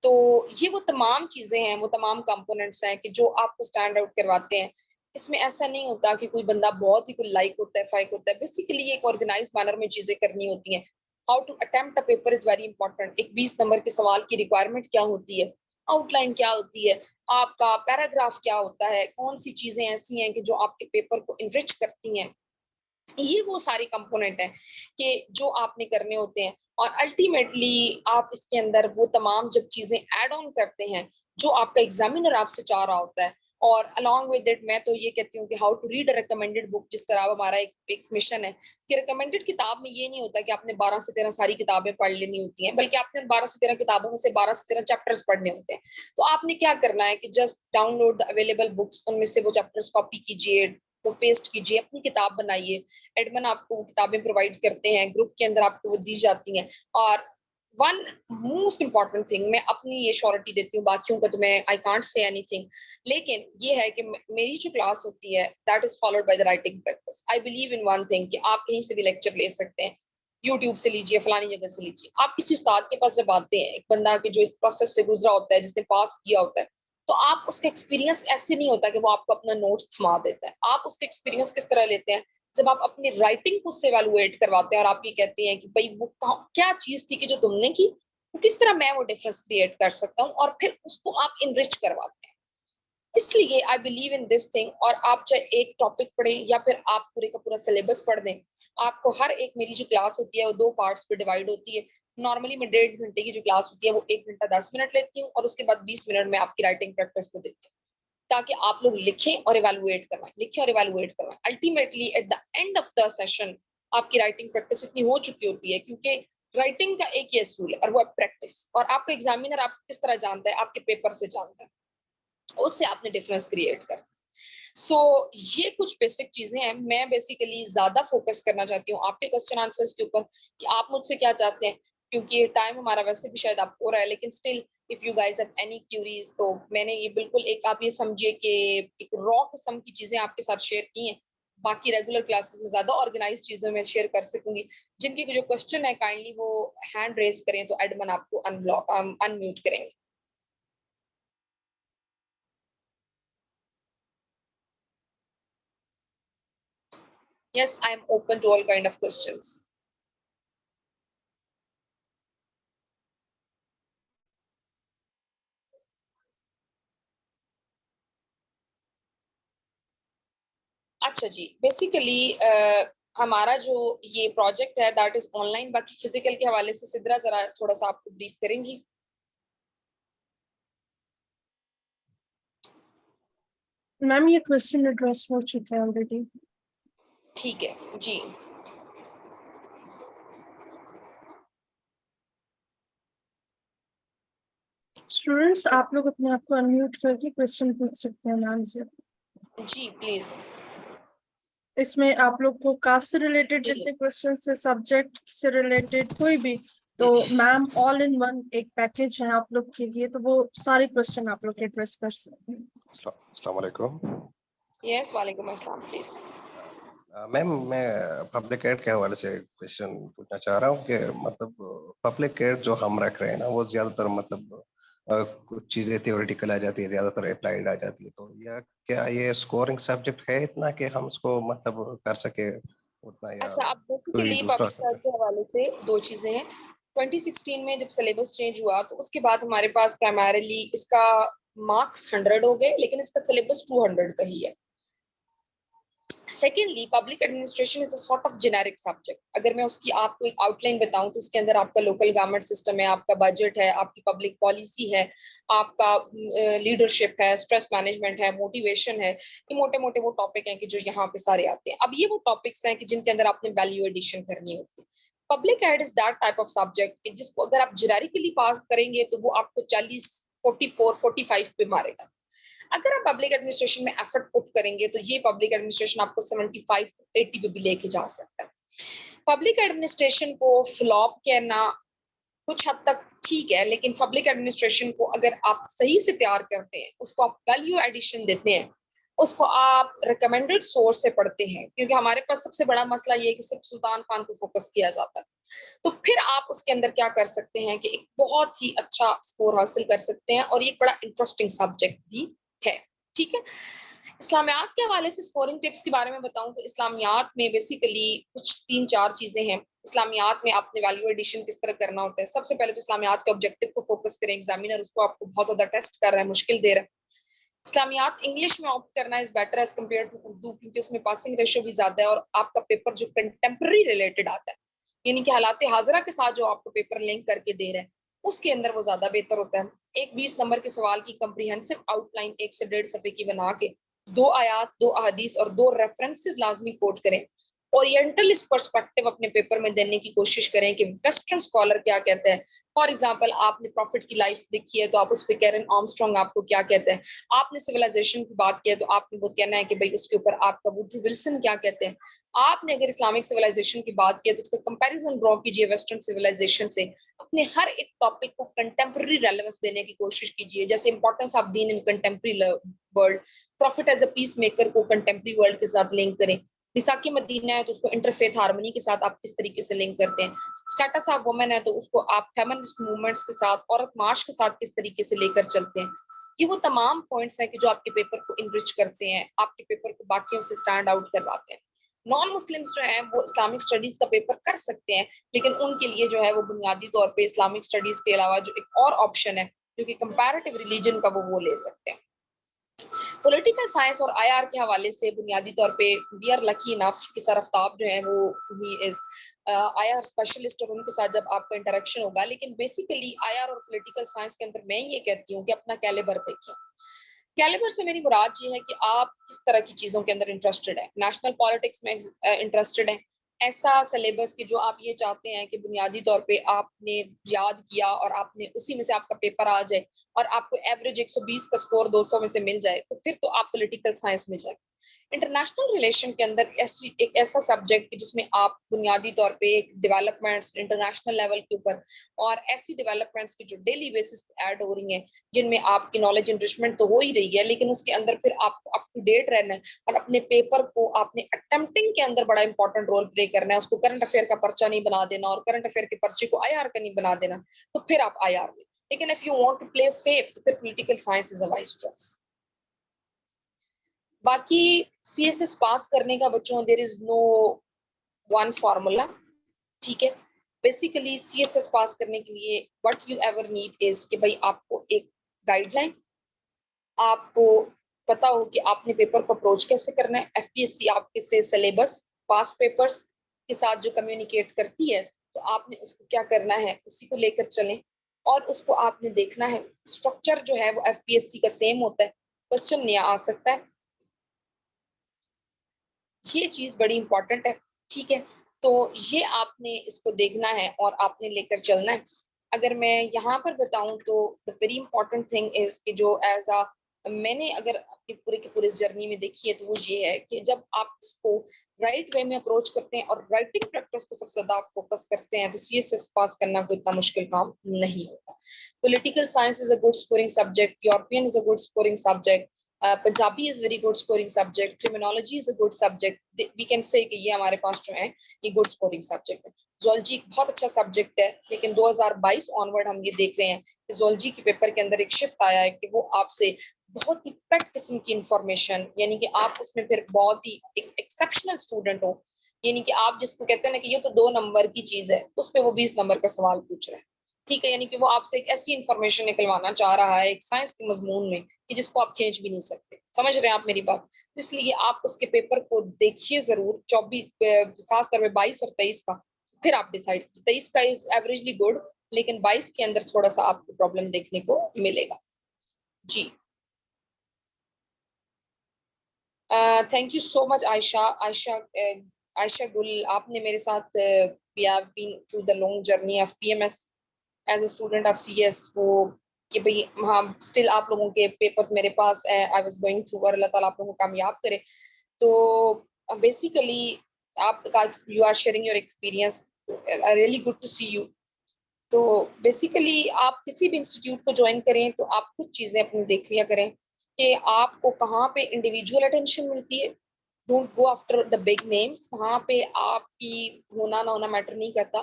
तो ये वो तमाम चीजें हैं, वो तमाम कंपोनेंट्स हैं कि जो आपको स्टैंड आउट करवाते हैं। इसमें ऐसा नहीं होता कि कोई बंदा बहुत ही कोई लाइक होता है, फाइक होता है। बेसिकली एक ऑर्गेनाइज मैनर में चीजें करनी होती हैं। How to attempt a paper is very important. एक 20 नंबर के सवाल की रिक्वायरमेंट क्या होती है, आउटलाइन क्या होती है, आपका पैराग्राफ क्या होता है, कौन सी चीजें ऐसी हैं कि जो आपके पेपर को इनरिच करती हैं। ये वो सारे कंपोनेंट हैं कि जो आपने करने होते हैं। और अल्टीमेटली आप इसके अंदर वो तमाम जब चीजें ऐड ऑन करते हैं जो आपका एग्जामिनर आपसे चाह रहा होता है, और अलॉन्ग विद इट मैं तो ये कहती हूँ कि how to read a recommended book. जिस तरह हमारा एक मिशन है कि रिकमेंडेड किताब में ये नहीं होता कि आपने 12 से 13 सारी किताबें पढ़ लेनी होती हैं, बल्कि आपने 12 से 13 किताबों में से 12 से 13 चैप्टर्स पढ़ने होते हैं। तो आपने क्या करना है कि just download the available books, उनमें से वो चैप्टर्स कॉपी कीजिए, वो पेस्ट कीजिए, अपनी किताब बनाइए, एडमिन आपको किताबें प्रोवाइड करते हैं, ग्रुप के अंदर आपको वो दी जाती हैं। और वन मोस्ट इम्पॉर्टेंट थिंग, मैं अपनी ये श्योरिटी देती हूँ, बाकियों का तो मैं आई कांट से एनीथिंग, लेकिन ये है कि मेरी जो क्लास होती है that is followed by the writing practice. I believe in one thing कि आप कहीं से भी लेक्चर ले सकते हैं, यूट्यूब से लीजिए, फलानी जगह से लीजिए, आप किसी उस्ताद के पास जब आते हैं, एक बंदा के जो इस प्रोसेस से गुजरा होता है, जिसने पास किया होता है, तो आप उसका एक्सपीरियंस ऐसे नहीं होता कि वो आपको अपना नोट्स थमा देता है। आप उसका एक्सपीरियंस किस तरह लेते हैं, जब आप अपनी राइटिंग को उससे एवेलुएट करवाते हैं और आप ये कहते हैं कि भाई वो क्या चीज थी कि जो तुमने की, तो किस तरह मैं वो डिफरेंस क्रिएट कर सकता हूँ, और फिर उसको आप इनरिच करवाते हैं। इसलिए I believe in this thing. और आप चाहे एक टॉपिक पढ़ें या फिर आप पूरे का पूरा सिलेबस पढ़ दें, आपको हर एक, मेरी जो क्लास होती है वो 2 पार्ट्स पे डिवाइड होती है। नॉर्मली मैं 1.5 घंटे की जो क्लास होती है वो 1 घंटा 10 मिनट लेती हूँ, और उसके बाद 20 मिनट में आपकी राइटिंग प्रैक्टिस को देती हूँ, ताकि आप लोग लिखें और इवैल्यूएट करवाएं, लिखें और इवैल्यूएट करवाएं। Ultimately at the end of the session आपकी राइटिंग प्रैक्टिस इतनी हो चुकी होती है, क्योंकि राइटिंग का एक ही रूल है और वो है प्रैक्टिस। और आपका एग्जामिनर आप किस तरह जानता है, आपके पेपर से जानता है, उससे आपने डिफरेंस क्रिएट कर। सो ये कुछ बेसिक चीजें हैं। मैं बेसिकली ज्यादा फोकस करना चाहती हूँ आपके क्वेश्चन आंसर्स के ऊपर कि आप मुझसे क्या चाहते हैं, क्योंकि टाइम हमारा वैसे भी शायद आपको हो रहा है, लेकिन still if you guys have any curies, तो मैंने ये बिल्कुल एक, आप ये समझिए कि एक रॉ किस्म की चीजें आपके साथ शेयर की हैं। बाकी रेगुलर क्लासेस में ज्यादा ऑर्गेनाइज चीजें मैं शेयर कर सकूंगी। जिनके जो क्वेश्चन है काइंडली वो हैंड रेज करें, तो एडमिन आपको अनम्यूट करेंगे। Yes, I am open to all kind of questions. अच्छा जी, बेसिकली हमारा जो ये प्रोजेक्ट है दैट इज ऑनलाइन। बाकी फिजिकल के हवाले से सिद्रा जरा थोड़ा सा आपको ब्रीफ करेंगी। मैम ये क्वेश्चन एड्रेस हो चुका है ऑलरेडी। ठीक है जी। स्टूडेंट्स आप लोग अपने आप को अनम्यूट करके क्वेश्चन पूछ सकते हैं मैम से। जी प्लीज। इसमें आप लोग को कास्ट से रिलेटेड जितने क्वेश्चन है, सब्जेक्ट से रिलेटेड कोई भी, तो मैम ऑल इन वन एक पैकेज है आप लोग के लिए, तो वो सारे क्वेश्चन आप लोग एड्रेस कर सकते हैं। अस्सलाम वालेकुम। यस वालेकुम अस्सलाम प्लीज। मैम मैं पब्लिक एड के हवाले से क्वेश्चन पूछना चाह रहा हूँ कि मतलब पब्लिक एड जो हम रख रहे हैं ना, वो ज्यादातर मतलब कुछ चीजें थियोरेटिकल आ जाती है, ज्यादातर अप्लाइड आ जाती है, तो या क्या ये स्कोरिंग सब्जेक्ट है इतना कि हम उसको मतलब कर सके उतना, या अच्छा, अब कोई बेसिकली दूसरा पब्लिक सब्जेक्ट? के हवाले से 2 चीजें हैं। 2016 में जब सिलेबस चेंज हुआ तो उसके बाद हमारे पास प्राइमरीली इसका मार्क्स 100 हो गए, लेकिन इसका सिलेबस 200 का ही है। Secondly, public administration is a sort of generic subject. अगर मैं उसकी आपको एक आउटलाइन बताऊं तो उसके अंदर आपका लोकल गवर्नमेंट सिस्टम है, आपका बजट है, आपकी पब्लिक पॉलिसी है, आपका लीडरशिप है, स्ट्रेस मैनेजमेंट है, मोटिवेशन है। ये मोटे मोटे वो टॉपिक हैं कि जो यहाँ पे सारे आते हैं। अब ये वो टॉपिक्स हैं कि जिनके अंदर आपने वैल्यू एडिशन करनी होती है। Public ad is that type of subject जिसको अगर आप जेनेरिकली पास करेंगे तो वो आपको 40, 44, 45 पे मारेगा। अगर आप पब्लिक एडमिनिस्ट्रेशन में एफर्ट पुट करेंगे तो ये पब्लिक एडमिनिस्ट्रेशन आपको 75, 80 पे भी लेके जा सकता है। पब्लिक एडमिनिस्ट्रेशन को फ्लॉप कहना कुछ हद तक ठीक है, लेकिन पब्लिक एडमिनिस्ट्रेशन को अगर आप सही से तैयार करते हैं, उसको आप वैल्यू एडिशन देते हैं, उसको आप रिकमेंडेड सोर्स से पढ़ते हैं, क्योंकि हमारे पास सबसे बड़ा मसला ये है कि सिर्फ सुल्तान खान को फोकस किया जाता है, तो फिर आप उसके अंदर क्या कर सकते हैं कि एक बहुत ही अच्छा स्कोर हासिल कर सकते हैं, और ये एक बड़ा इंटरेस्टिंग सब्जेक्ट भी है। ठीक है, इस्लामियात के हवाले से स्कोरिंग टिप्स के बारे में बताऊं तो इस्लामियात में बेसिकली कुछ 3-4 चीजें हैं। इस्लामियात में आपने वैल्यू एडिशन किस तरह करना होता है। सबसे पहले तो इस्लामियात के ऑब्जेक्टिव को फोकस करें। एग्जामिनर उसको आपको बहुत ज्यादा टेस्ट कर रहा है, मुश्किल दे रहा है। इस्लामियात इंग्लिश में ऑप्ट करना is better as compare to Urdu, क्योंकि उसमें पासिंग रेशियो भी ज्यादा है, और आपका पेपर जो कंटेम्प्रेरी रिलेटेड आता है, यानी कि हालात हाजरा के साथ जो आपको पेपर लिंक करके दे रहे हैं, उसके अंदर वो ज्यादा बेहतर होता है। एक 20 नंबर के सवाल की कंप्रीहेंसिव आउटलाइन 1 से 1.5 सफ़े की बना के 2 आयात, 2 अहदीस और 2 रेफरेंसेस लाजमी कोट करें। ओरिएंटलिस्ट पर्सपेक्टिव अपने पेपर में देने की कोशिश करें कि वेस्टर्न स्कॉलर क्या कहते हैं। फॉर एग्जांपल आपने प्रॉफिट की लाइफ देखी है तो आप उस पे कह रहे हैं आर्मस्ट्रांग आपको क्या कहते हैं। आपने सिविलाइजेशन की बात की है तो आपने वो कहना है कि भाई उसके ऊपर आपका वुडरो विल्सन क्या कहते हैं। आपने अगर इस्लामिक सिविलाइजेशन की बात की है तो उसका कंपैरिजन ड्रॉ कीजिए वेस्टर्न सिविलाइजेशन से। अपने हर एक टॉपिक को कंटेम्प्रेरी रेलेवेंस देने की कोशिश कीजिए, जैसे इंपॉर्टेंस ऑफ दीन in contemporary world, prophet as a peace maker को कंटेम्प्रेरी वर्ल्ड के साथ लिंक करें। मिसाकी मदीना है तो उसको इंटरफेथ हार्मनी के साथ आप किस तरीके से लिंक करते हैं। स्टेटस ऑफ वुमेन है तो उसको आप फेमिनिस्ट मूवमेंट्स के साथ, औरत मार्च के साथ किस तरीके से लेकर चलते हैं। ये वो तमाम पॉइंट्स हैं कि जो आपके पेपर को इनरिच करते हैं, आपके पेपर को बाकियों से स्टैंड आउट करवाते हैं। नॉन मुस्लिम्स जो हैं वो इस्लामिक स्टडीज का पेपर कर सकते हैं, लेकिन उनके लिए जो है वो बुनियादी तौर पे इस्लामिक स्टडीज के अलावा जो एक और ऑप्शन है जो कि कंपैरेटिव रिलीजन का, वो ले सकते हैं। पॉलिटिकल साइंस और आईआर के हवाले से बुनियादी तौर पे वी आर लकी इनफ कि सर आफ्ताब जो है वो ही इज आईआर स्पेशलिस्ट, और उनके साथ जब आपका इंटरेक्शन होगा। लेकिन बेसिकली आईआर और पॉलिटिकल साइंस के अंदर मैं ये कहती हूँ कि अपना कैलिबर देखिए। कैलिबर से मेरी मुराद ये है कि आप किस तरह की चीजों के अंदर इंटरेस्टेड है। नेशनल पॉलिटिक्स में इंटरेस्टेड है, ऐसा सिलेबस कि जो आप ये चाहते हैं कि बुनियादी तौर पे आपने याद किया और आपने उसी में से आपका पेपर आ जाए और आपको एवरेज 120 का स्कोर 200 में से मिल जाए, तो फिर तो आप पॉलिटिकल साइंस में जाए। इंटरनेशनल रिलेशन के अंदर एक ऐसा सब्जेक्ट जिसमें आप बुनियादी तौर पे एक डेवलपमेंट्स इंटरनेशनल लेवल के ऊपर और ऐसी डेवलपमेंट्स की जो डेली बेसिस पे ऐड हो रही हैं, जिनमें आपकी नॉलेज इनरिचमेंट तो हो ही रही है, लेकिन उसके अंदर फिर आपको अप टू डेट रहना है और अपने पेपर को आपने अटेम्प्टिंग के अंदर बड़ा इंपॉर्टेंट रोल प्ले करना है। उसको करंट अफेयर का पर्चा नहीं बना देना और करंट अफेयर के पर्चे को आईआर का नहीं बना देना, तो फिर आप आईआर में। लेकिन if you want to play safe तो फिर political science is a wise choice. बाकी सीएसएस पास करने का बच्चों there is no one formula, ठीक है। बेसिकली सीएसएस पास करने के लिए what you ever need is कि भाई आपको एक गाइडलाइन, आपको पता हो कि आपने पेपर को अप्रोच कैसे करना है। एफपीएससी आपके से सिलेबस पास पेपर्स के साथ जो कम्युनिकेट करती है, तो आपने उसको क्या करना है, उसी को लेकर चलें और उसको आपने देखना है। स्ट्रक्चर जो है वो एफपीएससी का सेम होता है, क्वेश्चन नया आ सकता है, ये चीज बड़ी इंपॉर्टेंट है, ठीक है। तो ये आपने इसको देखना है और आपने लेकर चलना है। अगर मैं यहाँ पर बताऊं तो the very important thing is कि जो एज अ मैंने अगर अपनी पूरे की पूरी जर्नी में देखी है तो वो ये है कि जब आप इसको राइट वे में अप्रोच करते हैं और राइटिंग प्रैक्टिस को सबसे ज्यादा आप फोकस करते हैं, तो सीएसएस पास करना कोई इतना मुश्किल काम नहीं होता। Political science is a good scoring subject, European is a good scoring subject, Punjabi is very good scoring subject, criminology is a good subject, we can say कि ये हमारे पास जो है ये good scoring subject है। zoology एक बहुत अच्छा सब्जेक्ट है, लेकिन 2022 ऑनवर्ड हम ये देख रहे हैं कि zoology के पेपर के अंदर एक शिफ्ट आया है कि वो आपसे बहुत ही पेट किस्म की इंफॉर्मेशन, यानी कि आप उसमें फिर बहुत ही एक एक्सेप्शनल स्टूडेंट हो, यानी कि आप जिसको कहते हैं ना कि ये तो 2 नंबर की चीज है, उस पर वो 20 नंबर का सवाल पूछ रहे हैं, ठीक है। यानी कि वो आपसे एक ऐसी इंफॉर्मेशन निकलवाना चाह रहा है एक साइंस के मजमून में कि जिसको आप खींच भी नहीं सकते। समझ रहे हैं आप मेरी बात? इसलिए आप उसके पेपर को देखिए जरूर, 24 खासतौर पे 22 और 23 का, फिर आप डिसाइड। 23 का इज एवरेजली गुड, लेकिन 22 के अंदर थोड़ा सा आपको प्रॉब्लम देखने को मिलेगा जी। Thank you so much Ayesha Gul, आपने मेरे साथ we have been through the long journey of PMS as a student of CS, वो कि भाई हाँ स्टिल आप लोगों के पेपर्स मेरे पास है, आई वाज गोइंग थ्रू, और अल्लाह ताला आप लोगों को कामयाब करे। तो बेसिकली आप you are sharing your experience, really good to see you. तो बेसिकली आप किसी भी इंस्टीट्यूट को ज्वाइन करें तो आप कुछ चीजें अपनी देख लिया करें कि आपको कहाँ पे इंडिविजुअल अटेंशन मिलती है। Don't go after the big names, वहाँ पे आपकी होना ना होना मैटर नहीं करता,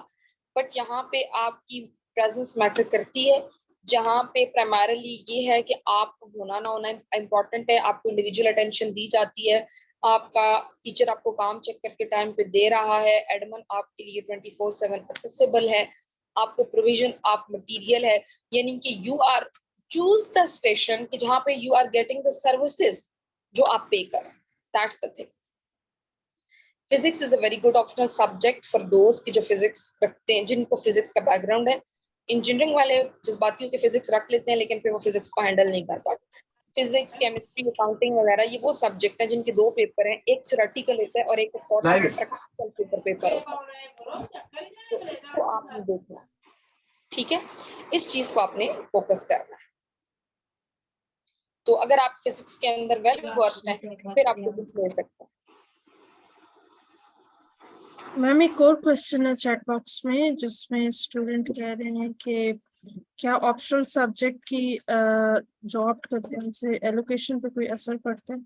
बट यहाँ पे आपकी प्रेजेंस मैटर करती है। जहाँ पे प्राइमरली ये है कि आपको होना ना होना इम्पोर्टेंट है, आपको इंडिविजुअल अटेंशन दी जाती है, आपका टीचर आपको काम चेक करके टाइम पे दे रहा है, एडमिन आपके लिए 24/7 एक्सेसिबल है, आपको प्रोविजन ऑफ मटेरियल है, यानी कि you are choose the station कि जहाँ पे you are getting the services जो आप पे कर, that's the thing. Physics is a very good optional subject for दोस्त की जो फिजिक्स रखते हैं, जिनको फिजिक्स का बैकग्राउंड है। इंजीनियरिंग वाले जज्बातियों के फिजिक्स रख लेते हैं, लेकिन फिर वो फिजिक्स को हैंडल नहीं कर पाते। फिजिक्स, केमिस्ट्री, अकाउंटिंग वगैरह ये वो सब्जेक्ट है जिनके 2 पेपर हैं, एक थ्योरेटिकल होता है और एक प्रैक्टिकल पेपर होता है। तो इसको आपने देखना है, ठीक है, इस चीज को आपने फोकस करना है। तो अगर आप फिजिक्स के अंदर वेल वर्स्ड हैं फिर आप फिजिक्स ले सकते हैं। मैम एक और क्वेश्चन है चैट बॉक्स में जिसमें स्टूडेंट कह रहे हैं कि क्या ऑप्शनल सब्जेक्ट की जो ऑप्ट करते हैं उनसे एलोकेशन पे कोई असर पड़ता है?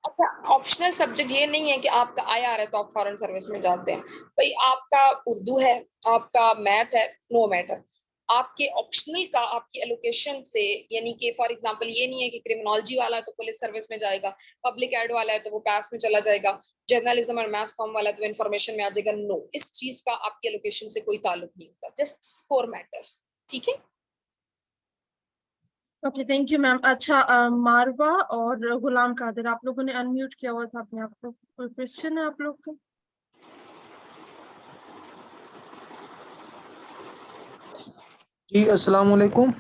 अच्छा, ऑप्शनल सब्जेक्ट ये नहीं है कि आपका IR है तो आप फॉरेन सर्विस में जाते हैं। भाई आपका उर्दू है, आपका मैथ है, नो मैटर। आपके ऑप्शनल का आपकी एलोकेशन से, यानी कि फॉर एग्जांपल ये नहीं है कि क्रिमिनोलॉजी वाला है तो पुलिस सर्विस में जाएगा, पब्लिक एड वाला है तो वो पास में चला जाएगा, जर्नलिज्म और मास कॉम वाला है तो इन्फॉर्मेशन में आ जाएगा। नो, इस चीज का आपकी एलोकेशन से कोई ताल्लुक नहीं होता, जस्ट स्कोर मैटर्स, ठीक है। Okay, thank you ma'am. अच्छा, मारवा और गुलाम कादिर, आप लोगों ने अनम्यूट किया हुआ था अपने आप को, कोई क्वेश्चन है आप लोग का? जी अस्सलाम वालेकुम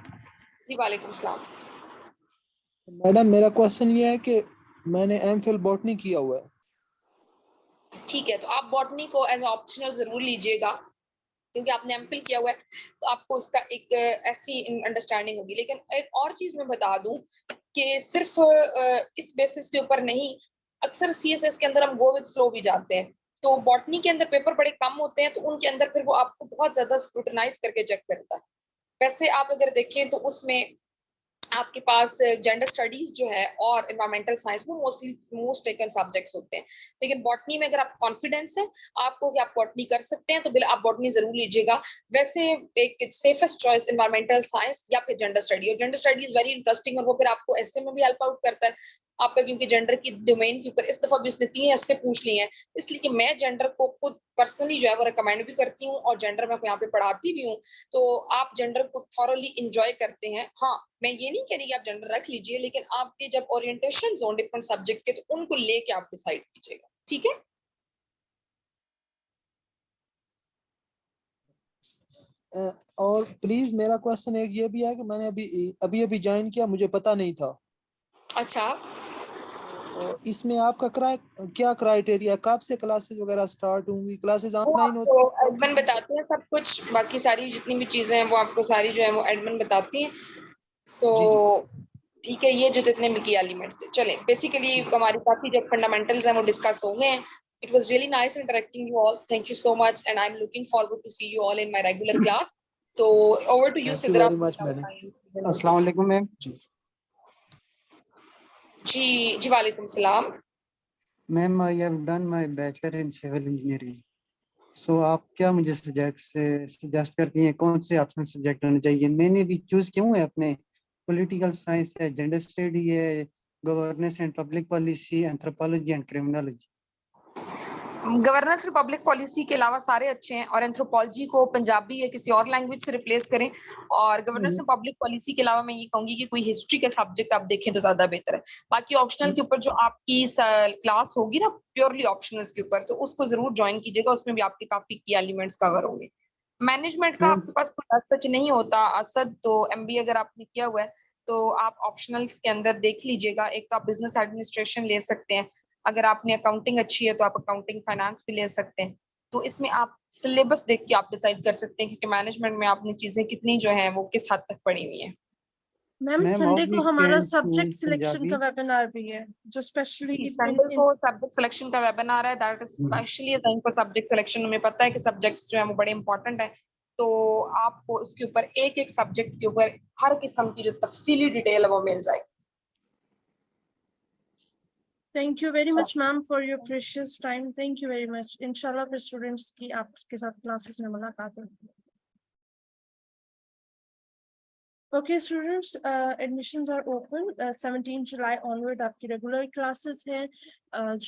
जी वालेकुम सलाम। मैडम, मेरा क्वेश्चन ये है कि मैंने एमफिल बॉटनी किया हुआ है। ठीक है, तो आप बॉटनी को एज ऑप्शनल जरूर लीजिएगा क्योंकि आपने एमफिल किया हुआ है तो आपको उसका एक ऐसी अंडरस्टैंडिंग होगी। लेकिन एक और चीज मैं बता दूं कि सिर्फ इस बेसिस के ऊपर नहीं, अक्सर CSS के अंदर हम गो विद फ्लो भी जाते हैं, तो बॉटनी के अंदर पेपर बड़े कम होते हैं तो उनके अंदर फिर वो आपको बहुत ज्यादा स्क्रूटनाइज करके चेक करता है। वैसे आप अगर देखें तो उसमें आपके पास जेंडर स्टडीज जो है और एनवायरमेंटल साइंस वो मोस्ट टेकन सब्जेक्ट्स होते हैं। लेकिन बॉटनी में अगर आप कॉन्फिडेंस है आपको कि आप बॉटनी कर सकते हैं तो बिल्कुल आप बॉटनी जरूर लीजिएगा। वैसे एक सेफेस्ट चॉइस एनवायरमेंटल साइंस या फिर जेंडर स्टडी, और gender study is very interesting और वो फिर आपको ऐसे में भी हेल्प आउट करता है आपका, क्योंकि जेंडर की डोमेन के ऊपर इस दफा भी उसने 3 ऐसे पूछ लिए हैं, इसलिए कि मैं जेंडर को खुद पर्सनली जो है वो रिकमेंड भी करती हूँ और जेंडर मैं यहाँ पे पढ़ाती भी हूँ। तो आप जेंडर को थॉरली इंजॉय करते हैं। हाँ, मैं ये नहीं कह रही कि आप जेंडर रख लीजिए, लेकिन आपके जब ओरिएंटेशन हो डिफरेंट सब्जेक्ट के तो उनको लेके आप डिसाइड कीजिएगा, ठीक है। और प्लीज मेरा क्वेश्चन एक ये भी है कि मैंने अभी अभी ज्वाइन किया, मुझे पता नहीं था। अच्छा, और इसमें आपका क्या क्राइटेरिया, कब से क्लासेस वगैरह स्टार्ट होंगी, क्लासेस वो ऑनलाइन आपको होती एडमिन हैं? बताते हैं सब कुछ, बाकी सारी जितनी भी चीजें हैं वो आपको सारी जो है वो एडमिन बताती हैं। सो जी जी ठीक है, ये जो जितने भी की एलिमेंट्स थे, चले बेसिकली ठीक। हमारी काफी जो फंडामेंटल्स हैं वो डिस्कस हो गए हैं। It was really nice interacting you all, thank you so much and I am looking forward to see you all in my regular class. तो over to you thank you Sidra. Very much madam. अस्सलाम वालेकुम ma'am. जी जी जी वालेकुम सलाम। Ma'am I have done my bachelor in civil engineering, so आप क्या मुझे सजेस्ट करती हैं कौन से ऑप्शनल सब्जेक्ट होने चाहिए? मैंने भी चूज क्यों है अपने, पॉलिटिकल साइंस है, जेंडर स्टडी है, governance and public policy, anthropology and criminology. Governance और पब्लिक पॉलिसी के अलावा सारे अच्छे हैं, और एंथ्रोपोलॉजी को पंजाबी या किसी और लैंग्वेज से रिप्लेस करें। और गवर्नेंस और पब्लिक पॉलिसी के अलावा मैं ये कहूंगी कि कोई हिस्ट्री का सब्जेक्ट आप देखें तो ज्यादा बेहतर है। बाकी ऑप्शनल के ऊपर जो आपकी क्लास होगी ना प्योरली ऑप्शनल के ऊपर, तो उसको जरूर ज्वाइन कीजिएगा, उसमें भी आपके काफी की एलिमेंट्स कवर होंगे। मैनेजमेंट का मैम आपके पास कोई सच नहीं होता असद, तो MBA अगर आपने किया हुआ है तो आप ऑप्शनल्स के अंदर देख लीजिएगा। एक तो आप बिजनेस एडमिनिस्ट्रेशन ले सकते हैं, अगर आपने अकाउंटिंग अच्छी है तो आप अकाउंटिंग फाइनेंस भी ले सकते हैं। तो इसमें आप सिलेबस देख के आप डिसाइड कर सकते हैं कि मैनेजमेंट में आपने चीजें कितनी जो है वो किस हद तक पड़ी हुई है। Ma'am ma'am how Sunday we को हमारा कैन सब्जेक्ट चूज सिलेक्शन का पंजाबी? वेबिनार भी है जो स्पेशली संडे को सब्जेक्ट सिलेक्शन का वेबिनार है, that is specially assign for subject selection. हमें पता है कि सब्जेक्ट्स जो है वो बड़े इंपॉर्टेंट है, तो आपको उसके ऊपर एक एक सब्जेक्ट के ऊपर हर किस्म की जो तफसीली डिटेल है वो मिल जाएगी। Thank you very much ma'am for your precious time, thank you very much. इंशाल्लाह फिर स्टूडेंट्स की आपके साथ क्लासेस में मुलाकात होगी। Okay, students, admissions are open. 17 July onward आपकी regular classes हैं. July